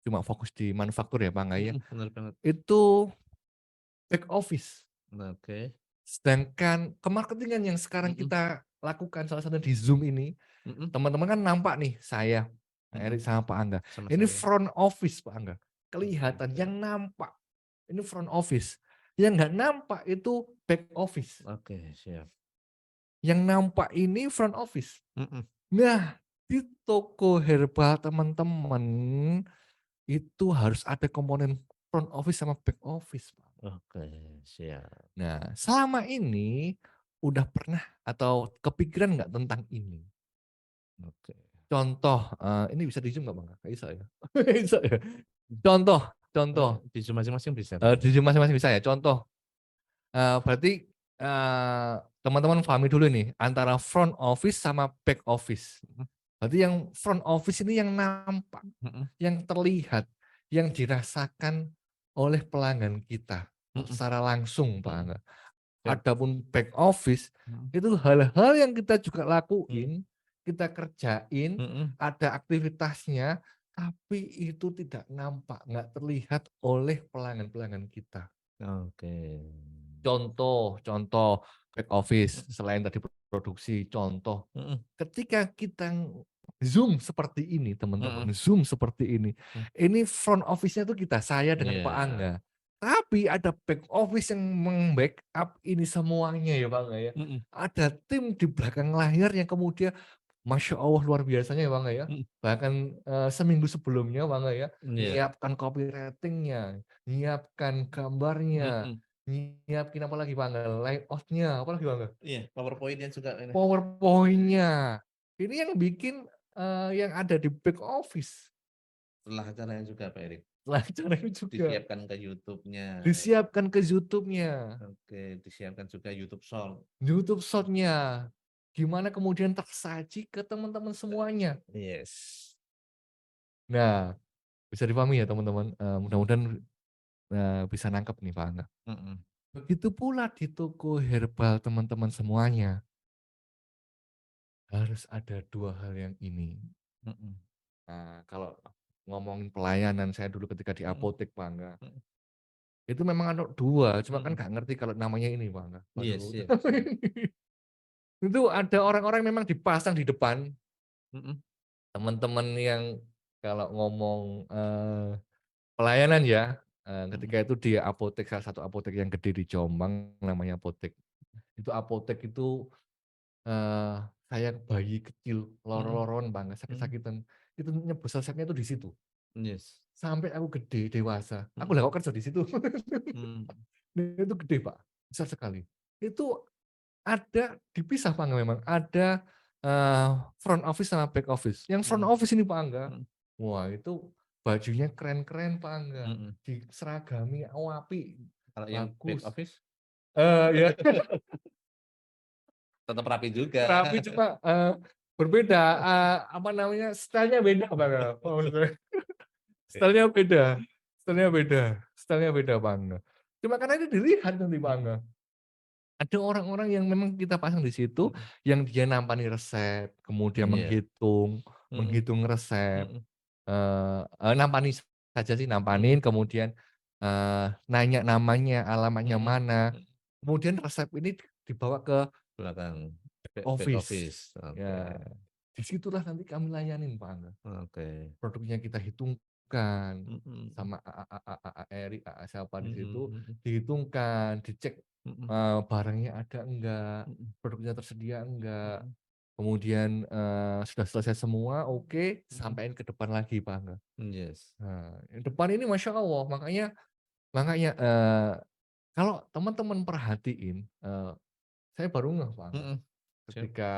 cuma fokus di manufaktur ya, Bang, ya. mhm, bener banget. Itu back office. Oke. Sedangkan ke-marketingan yang sekarang Mhm kita lakukan salah satunya di Zoom ini, mhm teman-teman kan nampak nih saya, Pak mhm. Erik sama Pak Angga. Sama Ini saya. front office, Pak Angga. Oke, Kelihatan siap. yang nampak ini front office, yang nggak nampak itu back office. Oke, siap. Yang nampak ini front office. Mhm. Nah, di toko herbal teman-teman, itu harus ada komponen front office sama back office, Pak. Oke, siap. Nah, selama ini udah pernah atau kepikiran nggak tentang ini? Oke. Contoh, ini bisa di-zoom nggak Bang? Nggak bisa ya? Bisa ya? Contoh contoh, Di Zoom masing-masing bisa Pak Erik. di-zoom masing-masing bisa ya? Contoh, berarti, teman-teman pahami dulu nih, antara front office sama back office. Mhm Berarti yang front office ini yang nampak, mhm yang terlihat, yang dirasakan oleh pelanggan kita mhm secara langsung, Pak mhm. Angga. Siap. Adapun back office, Mhm itu hal-hal yang kita juga mhm lakuin, kita kerjain, mhm. ada aktivitasnya, tapi itu tidak nampak, nggak terlihat oleh pelanggan-pelanggan kita. Oke. Contoh contoh back office, Mhm selain tadi produksi, contoh, mhm ketika kita Zoom seperti ini mhm teman-teman, Zoom seperti mhm. ini front office-nya tuh kita, saya dengan Pak Iya. Angga. Tapi ada back office yang meng-backup ini semuanya ya Pak Angga ya. Mhm Ada tim di belakang layar yang kemudian Masya Allah luar biasanya ya Bang ya. mhm. Bahkan, seminggu sebelumnya Bang ya, Iya. nyiapkan copywriting-nya, nyiapkan gambarnya, Mhm. nyiapin apa lagi Bang, layout-nya, apa lagi Bang? Iya, PowerPoint-nya juga ini. PowerPoint-nya. Ini yang bikin, yang ada di back office. Setelah acaranya juga Pak Erik. Pelajaran juga Disiapkan ke YouTube-nya. disiapkan ke YouTube-nya, Oke, disiapkan juga YouTube Short. YouTube Short-nya, gimana kemudian tersaji ke teman-teman semuanya. Yes. Nah, bisa dipahami ya teman-teman, mudah-mudahan, bisa nangkep nih Pak Angga. Mhm Begitu pula di toko herbal teman-teman semuanya, harus ada 2 hal yang ini. mhm Kalau ngomongin pelayanan saya dulu ketika di mhm apotek Pak Angga, mhm itu memang ada 2, cuma kan mhm. nggak ngerti kalau namanya ini Pak Angga, Iya, baru siap siap. itu ada orang-orang memang dipasang di depan, Mhm teman-teman yang kalau ngomong, pelayanan ya, ketika mhm itu di apotek, salah satu apotek yang gede di Jombang namanya apotek. Itu apotek itu, eee, saya bayi kecil, mhm loro-loron banget, mhm. sakit-sakitan, itu nyebur resepnya itu di situ. Yes. Sampai aku gede, dewasa, aku Mhm lah kok kerja di situ. mhm Itu gede Pak, besar sekali. Itu ada dipisah Pak memang, ada front office sama back office. Yang front Mhm, office ini Pak Angga, mhm, wah itu bajunya keren-keren Pak Angga, mhm. diseragami apik, Kalau yang back bagus. office Ya tetap rapi juga. rapi cuma, berbeda, apa namanya, style-nya beda Pak Angga, kalau menurut saya. Style-nya beda style-nya beda style-nya beda Pak Angga. Cuma karena itu dilihat nanti Pak Angga. Mhm, Ada orang-orang yang memang kita pasang di situ, mhm, yang dia nampani resep, kemudian iya, menghitung mhm, menghitung resep, mhm, nampani saja sih, nampanin, mhm, kemudian, nanya namanya, alamatnya mhm, mana, mhm. kemudian resep ini dibawa ke Belakang, back office. office, oke, Ya, di situlah nanti kami layanin Pak Angga. oke. Produknya kita hitungkan, Mhm, mhm, sama A Eri, siapa di mhm, situ, mhm, dihitungkan, dicek, mhm, barangnya ada enggak, mhm, produknya tersedia enggak, mhm, kemudian, sudah selesai semua, oke, mhm, sampaiin ke depan lagi Pak Angga. yes, Nah, yang depan ini Masya Allah, makanya makanya, kalau teman-teman perhatiin, saya baru ngeh Pak Angga, mhm, siap, ketika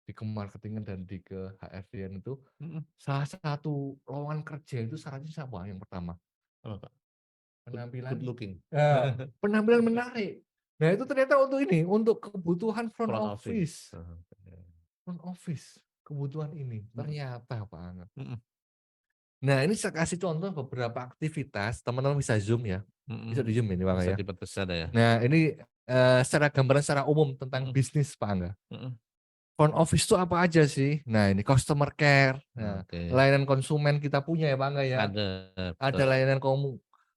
di ke-marketing dan di ke HRD-an itu, mhm, salah satu lowongan kerja itu syaratnya siapa yang pertama? apa Kak? Good Penampilan looking. penampilan menarik. Nah itu ternyata untuk ini, untuk kebutuhan Front office, oke, front office, kebutuhan ini, mhm, ternyata Pak Angga. mhm, Nah ini saya kasih contoh beberapa aktivitas, teman-teman bisa Zoom ya, mhm, bisa di Zoom mhm, ini Pak Angga bisa ya. diperbesar ya, Nah ini, secara gambaran secara umum tentang mhm, bisnis Pak Angga. mhm, Front office itu apa aja sih? Nah ini customer care, nah oke, layanan konsumen kita punya ya Pak Angga ya. ada, Ada betul,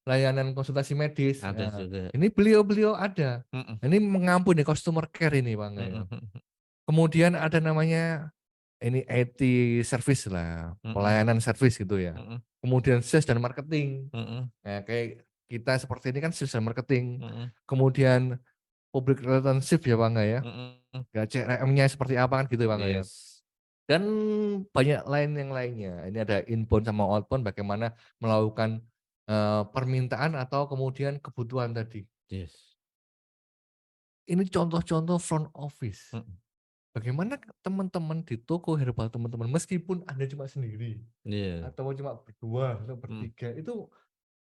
layanan konsultasi medis, ada nah, juga, ini beliau-beliau ada. mhm, Ini mengampuni customer care ini Bang, ya. mhm, mhm, Kemudian ada namanya ini IT service lah, mhm, pelayanan service gitu ya. mhm, Kemudian sales dan marketing. mhm, Nah, kayak kita seperti ini kan sales dan marketing. mhm, Kemudian public relationship ya Bang, ya. mhm, Ya CRM-nya seperti apa kan gitu Bang, ya. yes, Dan banyak lain yang lainnya. Ini ada inbound sama outbound bagaimana melakukan, permintaan atau kemudian kebutuhan tadi. yes, Ini contoh-contoh front office. mhm, Bagaimana teman-teman di toko herbal teman-teman, meskipun Anda cuma sendiri, iya, atau cuma berdua, atau mhm, bertiga, itu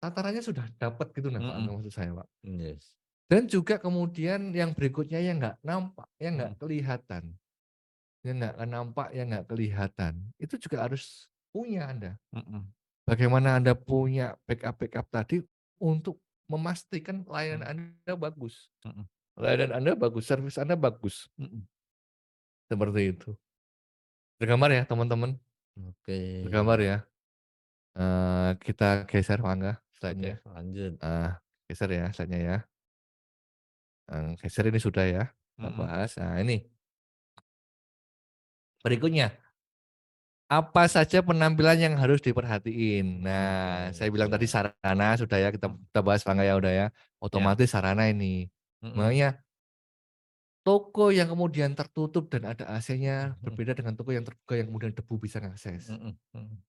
tatarannya sudah dapat gitu nah Pak Angga mhm, maksud saya Pak. yes, Dan juga kemudian yang berikutnya yang nggak nampak, yang nggak mhm, kelihatan, yang nggak nampak, yang nggak kelihatan, itu juga harus punya Anda. mhm, Bagaimana Anda punya backup-backup tadi untuk memastikan mhm, layanan Anda bagus. mhm, Layanan Anda bagus, servis Anda bagus, mhm, seperti itu. Tergambar ya teman-teman? oke, Tergambar ya? Kita geser Pak Angga oke, slide-nya. lanjut, Geser ya slide-nya ya. Geser ini sudah ya, kita mhm, bahas. Nah ini, berikutnya, apa saja penampilan yang harus diperhatiin? oke, Nah, saya bilang tadi siap, sarana sudah ya, kita mhm, kita bahas Pak Angga ya udah ya. ya, Otomatis sarana ini. mhm, Makanya toko yang kemudian tertutup dan ada AC-nya mhm, berbeda dengan toko yang terbuka yang kemudian debu bisa ngakses. mhm, mhm,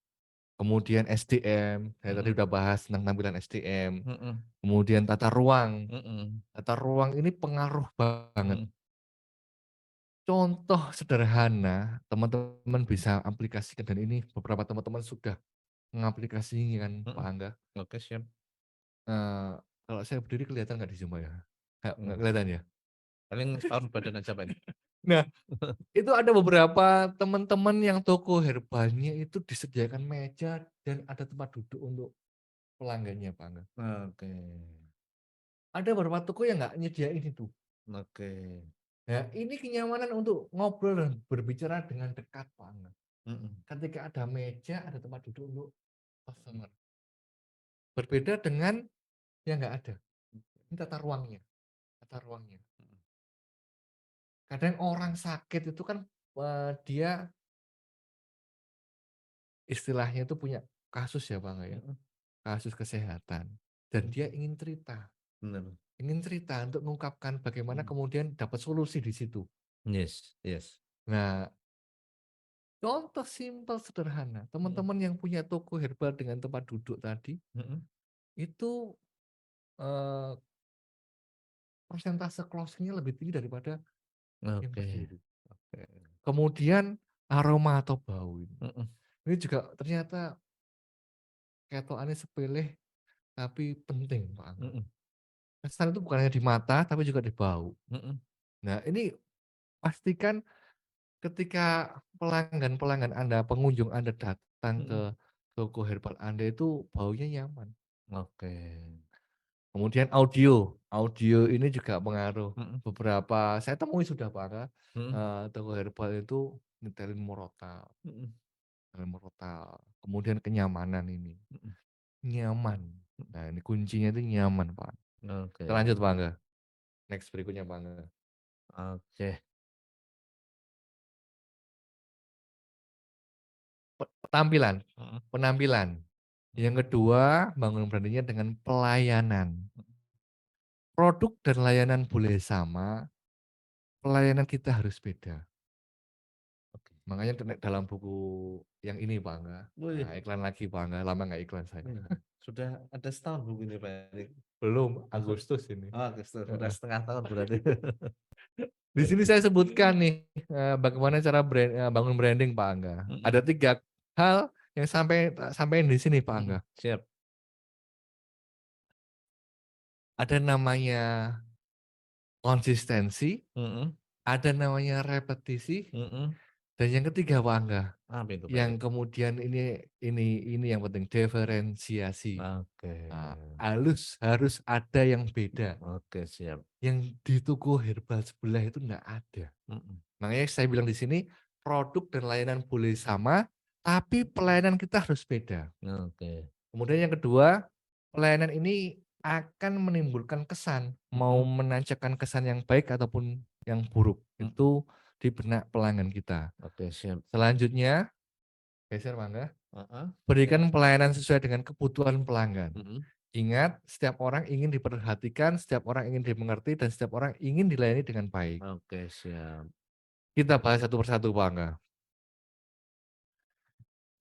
Kemudian SDM, saya tadi mhm, udah bahas tentang tampilan SDM. mhm, Kemudian tata ruang. mhm, Tata ruang ini pengaruh banget. mhm, Contoh sederhana, teman-teman bisa aplikasikan dan ini beberapa teman-teman sudah mengaplikasikan Pak mhm, Angga. oke, siap, Eee, Kalau saya berdiri kelihatan nggak di Zoom Pak ya? Nggak mhm, kelihatan ya? paling separuh badan aja Pak ini, Nah, itu ada beberapa teman-teman yang toko herbalnya itu disediakan meja dan ada tempat duduk untuk pelanggannya Pak Angga. oke, Ada beberapa toko yang nggak nyediain itu. oke, Nah, ini kenyamanan untuk ngobrol dan berbicara dengan dekat Pak Angga. mhm, Ketika ada meja, ada tempat duduk untuk customer. Berbeda dengan yang nggak ada. Ini tata ruangnya, tata ruangnya. mhm, Kadang orang sakit itu kan, dia istilahnya itu punya kasus ya, Bang, ya, mhm, kasus kesehatan dan mhm, dia bener, ingin cerita untuk mengungkapkan bagaimana mhm, kemudian dapat solusi di situ. yes, yes, Nah, contoh simpel sederhana, mhm, teman-teman yang punya toko herbal dengan tempat duduk tadi, mhm, itu, eee, persentase closing-nya lebih tinggi daripada yang Oke. berdiri. Oke. Kemudian aroma atau bau ini. Mhm. Ini juga ternyata ketokannya sepele tapi penting Pak Angga. Mhm. Kesan itu bukan hanya di mata tapi juga di bau. Mhm. Nah ini pastikan ketika pelanggan-pelanggan Anda, pengunjung Anda datang Mhm. ke toko herbal Anda itu baunya nyaman. Oke. Kemudian audio, audio ini juga pengaruh. Mhm. Beberapa saya temui sudah Pak Angga, Mhm. toko herbal itu nyetelin murotal, Mhm. nyetelin murotal. Kemudian kenyamanan ini. Mhm. Nyaman. Mhm. Nah, ini kuncinya itu nyaman, Pak. Kita Oke. lanjut, Pak Angga. Next berikutnya, Pak Angga. Oke. Penampilan, Mhm. penampilan. Yang kedua, bangun brandingnya dengan pelayanan. Mhm. Produk dan layanan boleh sama, pelayanan kita harus beda. Oke. Makanya dalam buku yang ini, Pak Angga. Wih. Nah, iklan lagi, Pak Angga. Lama nggak iklan saya. Sudah ada setahun buku ini, Pak Erik. Belum, Agustus ini. Oh, Agustus. Sudah Heeh. setengah tahun berarti. Di sini saya sebutkan nih, bagaimana cara bangun branding, Pak Angga. Mhm. Ada 3 hal yang sampaikan di sini, Pak Angga. Mhm. Siap. Ada namanya konsistensi, Mhm. ada namanya repetisi, Mhm. dan yang ketiga, Pak Angga, Apa itu, Pak yang Erik? kemudian ini yang penting, diferensiasi. Oke. Nah, harus ada yang beda, Oke, siap. yang di toko herbal sebelah itu enggak ada. Mhm. Makanya saya bilang di sini, produk dan layanan boleh sama, tapi pelayanan kita harus beda. Oke. Kemudian yang kedua, pelayanan ini akan menimbulkan kesan, mau Mhm. menancapkan kesan yang baik ataupun yang buruk, Mhm. itu di benak pelanggan kita. Oke, siap. Selanjutnya, geser Mangga, Heeh. Siap. berikan pelayanan sesuai dengan kebutuhan pelanggan. Mhm. Ingat, setiap orang ingin diperhatikan, setiap orang ingin dimengerti, dan setiap orang ingin dilayani dengan baik. Oke, siap. Kita bahas satu persatu, Mangga.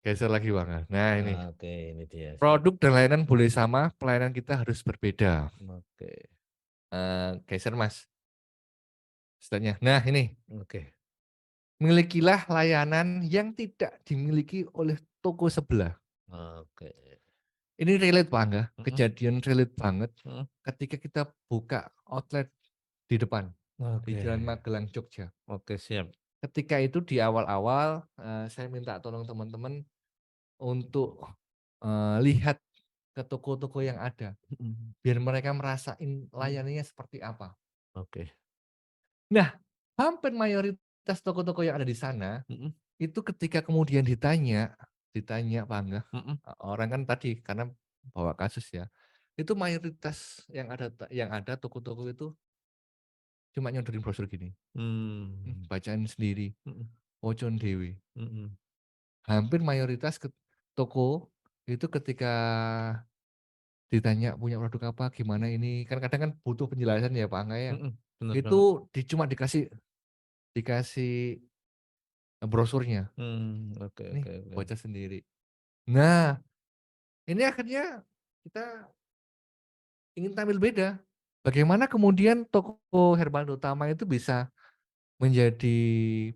Geser lagi, Mangga. Nah ini, Oke, ini dia, siap. produk dan layanan boleh sama, pelayanan kita harus berbeda. Oke. Geser Mas. Setelahnya. Nah ini, Oke. milikilah layanan yang tidak dimiliki oleh toko sebelah. Oke. Ini relate Pak Angga, Mhm. kejadian relate banget Mhm. ketika kita buka outlet di depan, di Oke. Jalan Magelang, Jogja. Oke, siap. Ketika itu di awal-awal, saya minta tolong teman-teman untuk, lihat ke toko-toko yang ada, Mhm. biar mereka merasain Mhm. layanannya seperti apa. Oke. Nah, hampir mayoritas toko-toko yang ada di sana, Mhm. itu ketika kemudian ditanya Pak Angga, Mhm. orang kan tadi karena bawa kasus ya, itu mayoritas yang ada toko-toko itu cuma nyodorin brosur gini, Mmm. bacaan sendiri, Mhm. pocon dewe. Mhm. Hampir mayoritas toko itu ketika ditanya punya produk apa, gimana ini, kan kadang kan butuh penjelasan ya Pak Angga ya, Mhm. Bener banget. itu cuma dikasih dikasih brosurnya, Oke, "Nih oke, oke. baca sendiri." Nah, ini akhirnya kita ingin tampil beda. Bagaimana kemudian toko herbal utama itu bisa menjadi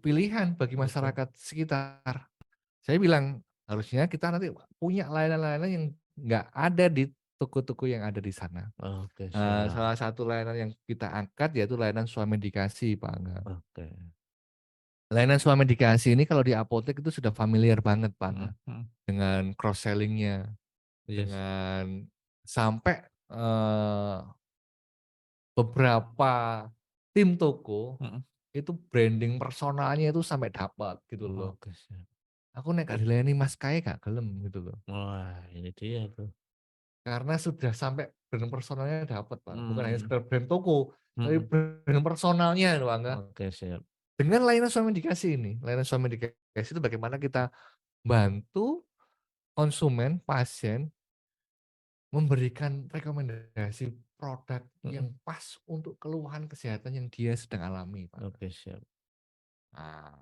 pilihan bagi Betul. masyarakat sekitar. Saya bilang, harusnya kita nanti punya layanan-layanan yang nggak ada di toko-toko yang ada di sana. Oke, siap. Salah satu layanan yang kita angkat yaitu layanan swamedikasi, Pak Angga. Oke. Layanan swamedikasi ini kalau di apotek itu sudah familiar banget, Pak Angga, Mhm. Mhm. dengan cross selling-nya, Yes. dengan sampai, beberapa tim toko, Mhm. itu branding personalnya itu sampai dapat gitu loh. Oke, siap. Aku nek gak dilayani Mas Kae gak gelem gitu loh. Wah, ini dia tuh. Karena sudah sampai brand personalnya dapat, Pak. Bukan hanya Mmm. sekedar brand toko, tapi Mhm. brand personalnya loh, Angga. Oke, siap. Dengan layanan swamedikasi ini, layanan swamedikasi itu bagaimana kita bantu konsumen, pasien memberikan rekomendasi produk Mhm. yang pas untuk keluhan kesehatan yang dia sedang alami, Pak. Oke, siap. Nah,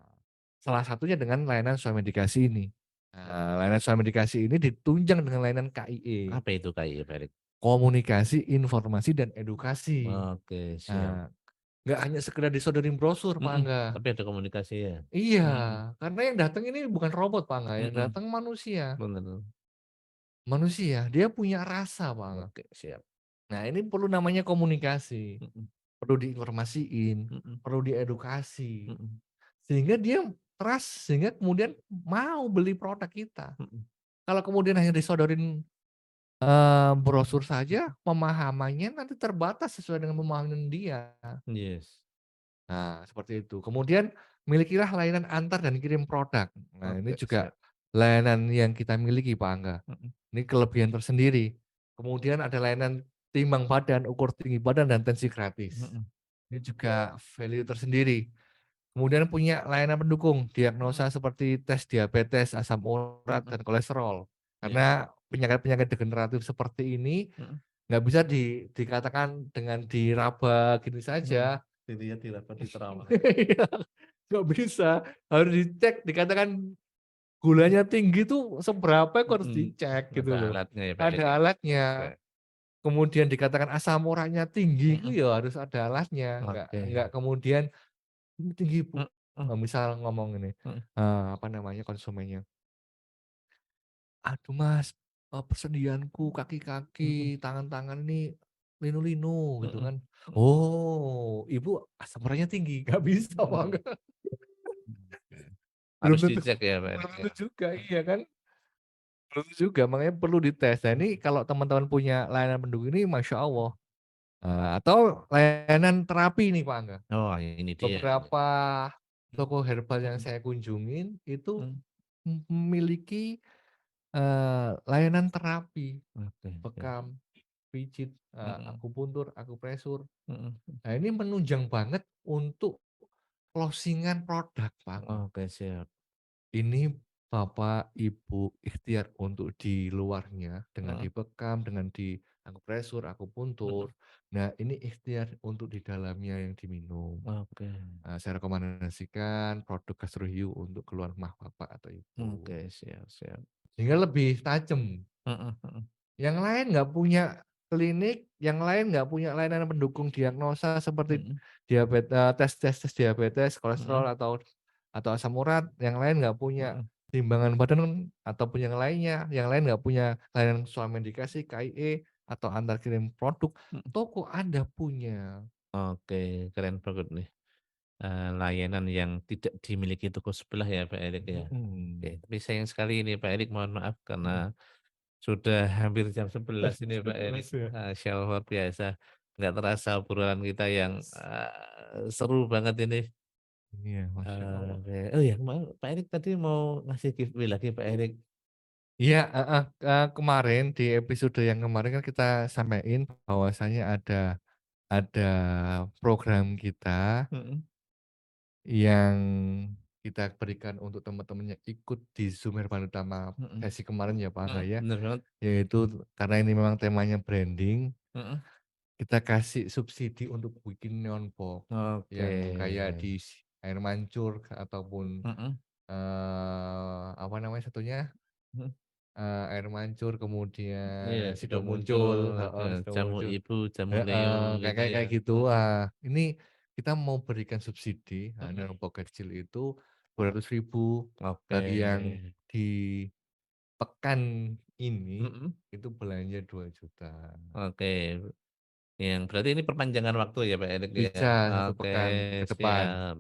salah satunya dengan layanan swamedikasi ini. Nah, layanan swamedikasi ini ditunjang dengan layanan KIE, Apa itu KI, Pak Erik? komunikasi, informasi, dan edukasi. Oke, siap. Nah, nggak hanya sekedar disodorin brosur, Pak Mhm, Angga. tapi ada komunikasi ya? Iya, Mhm, karena yang datang ini bukan robot, Pak Angga, yang mhm, datang manusia. bener. Manusia, dia punya rasa, Pak Angga. Oke, siap. Nah, ini perlu namanya komunikasi, Mhm, perlu diinformasiin, mhm, perlu diedukasi, mhm, sehingga dia trust, sehingga kemudian mau beli produk kita. mhm, Kalau kemudian hanya disodorin, brosur saja, pemahamannya nanti terbatas sesuai dengan pemahaman dia. yes. Nah, seperti itu. Kemudian milikilah layanan antar dan kirim produk. Nah, ini Oke, juga siap. layanan yang kita miliki, Pak Angga. Mhm, Ini kelebihan tersendiri. Kemudian ada layanan timbang badan, ukur tinggi badan, dan tensi gratis. mhm, Ini juga value tersendiri. Kemudian punya layanan pendukung, mhm, diagnosa seperti tes diabetes, asam urat, mhm, dan kolesterol. iya, Karena penyakit-penyakit degeneratif seperti ini mhm, nggak bisa dikatakan dengan diraba gini mhm. saja. Dilihat, didapat, diterawang. Iya, nggak bisa, harus dicek, dikatakan gulanya tinggi tuh seberapa itu harus Mhm, dicek gitu ada loh. alatnya ya, Pak Erik, ya? Ada Oke, alatnya. Kemudian dikatakan asam uratnya tinggi itu mhm, ya harus ada alatnya, nggak oke, kemudian, "Ini tinggi Bu," mhm, misal ngomong ini, mhm, apa namanya, konsumennya, "Aduh Mas, persendianku, mhm, kaki-kaki, tangan-tangan ini linu-linu," gitu mhm, kan. mhm, "Oh, Ibu asam uratnya tinggi," nggak bisa Pak, mhm, nggak, oke. belum Harus tentu dicek ya, Pak belum Erik, tentu ya? juga, Mhm, iya kan? Belum tentu juga, makanya perlu dites. Nah ini mhm, kalau teman-teman punya layanan pendukung ini Masya Allah, atau layanan terapi nih Pak Angga. oh, ini dia ini. Beberapa Mhm, toko herbal yang mhm, saya kunjungin itu mhm, memiliki, layanan terapi, oke, siap. bekam, pijit, Mhm, akupuntur, akupresur. mhm, Nah ini menunjang banget untuk closing-an produk Pak Angga. oke, siap. Ini Bapak, Ibu ikhtiar untuk di luarnya dengan Heeh, dibekam, dengan di akupresur, akupuntur. mhm, Nah, ini ikhtiar untuk di dalamnya yang diminum. oke, Saya rekomendasikan produk Gastro Hyu untuk keluar rumah Bapak atau Ibu. oke, siap, siap. Sehingga lebih tajam. Mhm, mhm, Yang lain nggak punya klinik, yang lain nggak punya layanan pendukung diagnosa seperti mhm, tes-tes diabetes, mhm, kolesterol, atau asam urat, yang lain nggak punya mhm, timbangan badan ataupun yang lain nggak punya layanan soal medikasi, KIE, atau antar kirim produk, mhm. toko Anda punya. Oke, keren banget nih, layanan yang tidak dimiliki toko sebelah ya, Pak Erik, ya? Oke, Mhm, tapi sayang sekali ini Pak Erik, mohon maaf karena mhm. sudah hampir jam 11 ini Pak Erik. 11 ya? Masya Allah luar biasa, nggak terasa obrolan kita yang, seru banget ini. Iya, Masya Allah. Oke, oh ya kemarin Pak Erik tadi mau ngasih giveaway lagi Pak Erik. Iya, heeh, kemarin di episode yang kemarin kan kita sampaiin bahwasanya ada program kita Mhm, yang kita berikan untuk teman-teman yang ikut di Zoom Herban Utama mhm, sesi kemarin ya, Pak Angga mhm, ya, bener banget. yaitu karena ini memang temanya branding, Mhm, kita kasih subsidi untuk bikin neon box oke. yang kayak di Air Mancur ataupun, Mhm, apa namanya satunya, mhm. Air Mancur, Iya, kemudian sudah Sido muncul, Muncul, heeh, Sido jamu Muncul. ibu, jamu Neo Heeh, kayak gitu kayak ya. kayak gitu. Mhm, Ini kita mau berikan subsidi, mhm. neon box kecil itu 200.000 Oke, bagi yang di pekan ini mhm, itu belanja 2 juta. oke. Yang berarti ini perpanjangan waktu ya Pak Erik ya? Bisa 1 Oke, pekan ke depan. siap.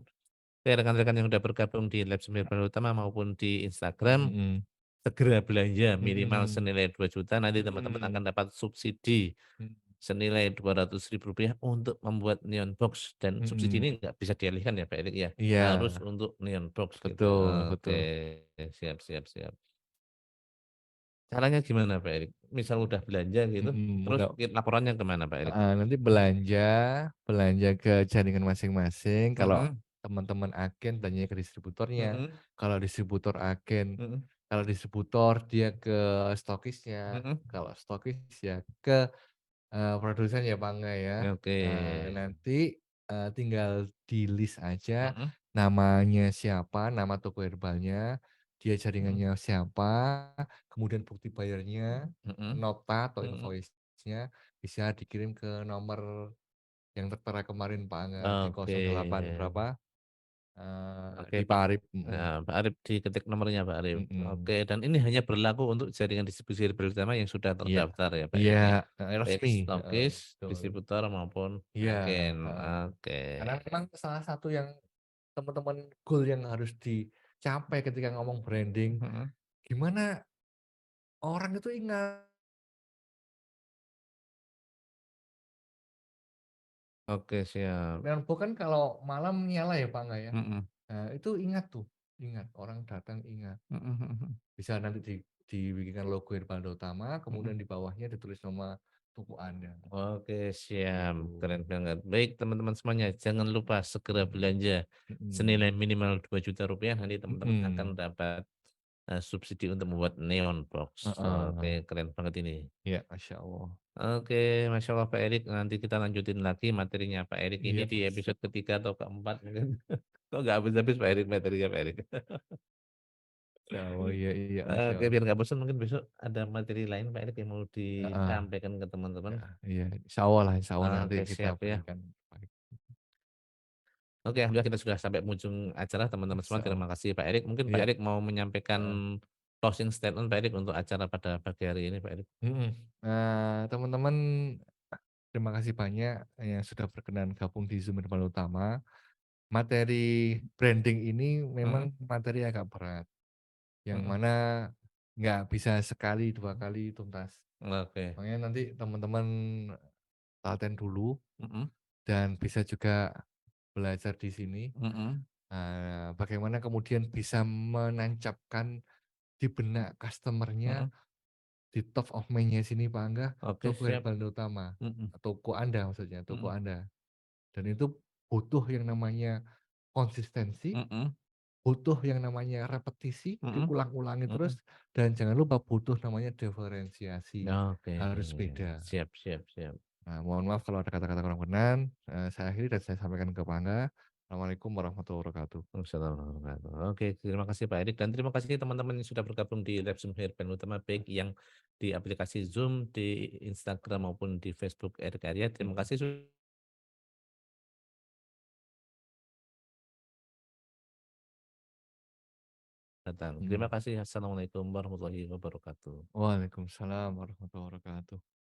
Oke, rekan-rekan yang sudah bergabung di Lab Semester Utama maupun di Instagram, Mhm, segera belanja minimal mhm, senilai 2 juta, nanti teman-teman akan mhm, dapat subsidi mhm, senilai Rp200.000 untuk membuat neon box dan subsidi mhm. ini nggak bisa dialihkan ya Pak Erik ya? Harus Iya, untuk neon box gitu. betul Oke, betul. siap, siap, siap. Caranya gimana Pak Erik? Misal udah belanja gitu, terus Udah, laporannya kemana Pak Erik? nanti belanja belanja ke jaringan masing-masing, kalau Mhm, teman-teman agen belanjanya ke distributornya, mhm, kalau distributor agen, mhm, kalau distributor dia ke stokisnya, mhm, kalau stokis ya ke produsen ya, Pak, enggak ya. oke, Nanti, tinggal di-list aja mhm, namanya siapa, nama toko herbalnya, dia mhm, jaringannya siapa, kemudian bukti bayarnya, mhm, nota atau mhm, invoice-nya bisa dikirim ke nomor yang tertera kemarin Pak Angga di Oke. 08 berapa, Oke, di Pak. Pak Arif, Pak Arif diketik nomornya Pak Arif. mhm. Oke, dan ini hanya berlaku untuk jaringan distribusi retail utama yang sudah Iya terdaftar ya Pak iya, Erik ya? Baik resmi, heeh, stokis, betul. distributor maupun Iya, agen. heeh. Oke. Karena memang salah satu yang teman-teman goal yang harus dicapai ketika ngomong branding, Mhm. gimana orang itu ingat Oke, siap. Menbo kan kalau malam nyala ya Pak Angga ya, Mhm. nah itu ingat tuh, ingat, orang datang ingat. Mhm mhm mhm. Bisa nanti dibikinkan logo Irfan Utama, Mhm. kemudian di bawahnya ditulis nama toko Anda, Oke, siap. gitu. Keren banget. Baik, teman-teman semuanya, jangan lupa segera belanja senilai Mhm, minimal Rp2.000.000, nanti teman-teman akan mhm, dapat, subsidi untuk membuat neon box. heeh, Oke, keren banget ini. iya, Masya Allah. Oke, Masya Allah Pak Erik, nanti kita lanjutin lagi materinya Pak Erik ini Iya, di siap. episode ketiga atau keempat mungkin. Kok nggak habis-habis Pak Erik materinya Pak Erik. Masya Allah, iya iya, Masya Oke, Allah. biar nggak bosan mungkin besok ada materi lain Pak Erik yang mau Heeh, disampaikan ke teman-teman. heeh, iya, insya Allah nanti Oke, kita siap ya. berikan. Baik, Oke, alhamdulillah kita sudah sampai penghujung acara teman-teman semua. Masya Terima Allah. kasih Pak Erik. Mungkin Pak Iya, Erik mau menyampaikan heeh, closing statement Pak Erik untuk acara pada pagi hari ini Pak Erik. mhm. Teman-teman, terima kasih banyak yang sudah berkenan gabung di Zoom Irfan Utama. Materi branding ini Mhm, memang materi agak berat, yang mhm, mana nggak bisa sekali, 2 mhm. kali tuntas. Oke. Makanya nanti teman-teman telaten dulu Mhm, dan bisa juga belajar di sini, mhm, bagaimana kemudian bisa menancapkan di benak customer-nya, mhm. di top of mind-nya sini Pak Angga, Oke, toko siap. herbal utama, Mhm, toko Anda maksudnya, toko mhm, Anda. Dan itu butuh yang namanya konsistensi, mhm, butuh yang namanya repetisi, mhm, diulang-ulangi mhm. terus, dan jangan lupa butuh namanya diferensiasi, Oke, harus beda. siap siap siap. Nah, mohon maaf kalau ada kata-kata kurang berkenan, saya akhiri dan saya sampaikan ke Pak Angga. Assalamualaikum warahmatullahi wabarakatuh. Wassalamualaikum warahmatullahi wabarakatuh. Oke, terima kasih Pak Erik dan terima kasih teman-teman yang sudah bergabung di Lab Zoom Harapan Utama baik yang di aplikasi Zoom, di Instagram maupun di Facebook Erik Arya. Terima Mhm, kasih sudah datang. Terima mhm. kasih. Assalamualaikum warahmatullahi wabarakatuh. Waalaikumsalam warahmatullahi wabarakatuh.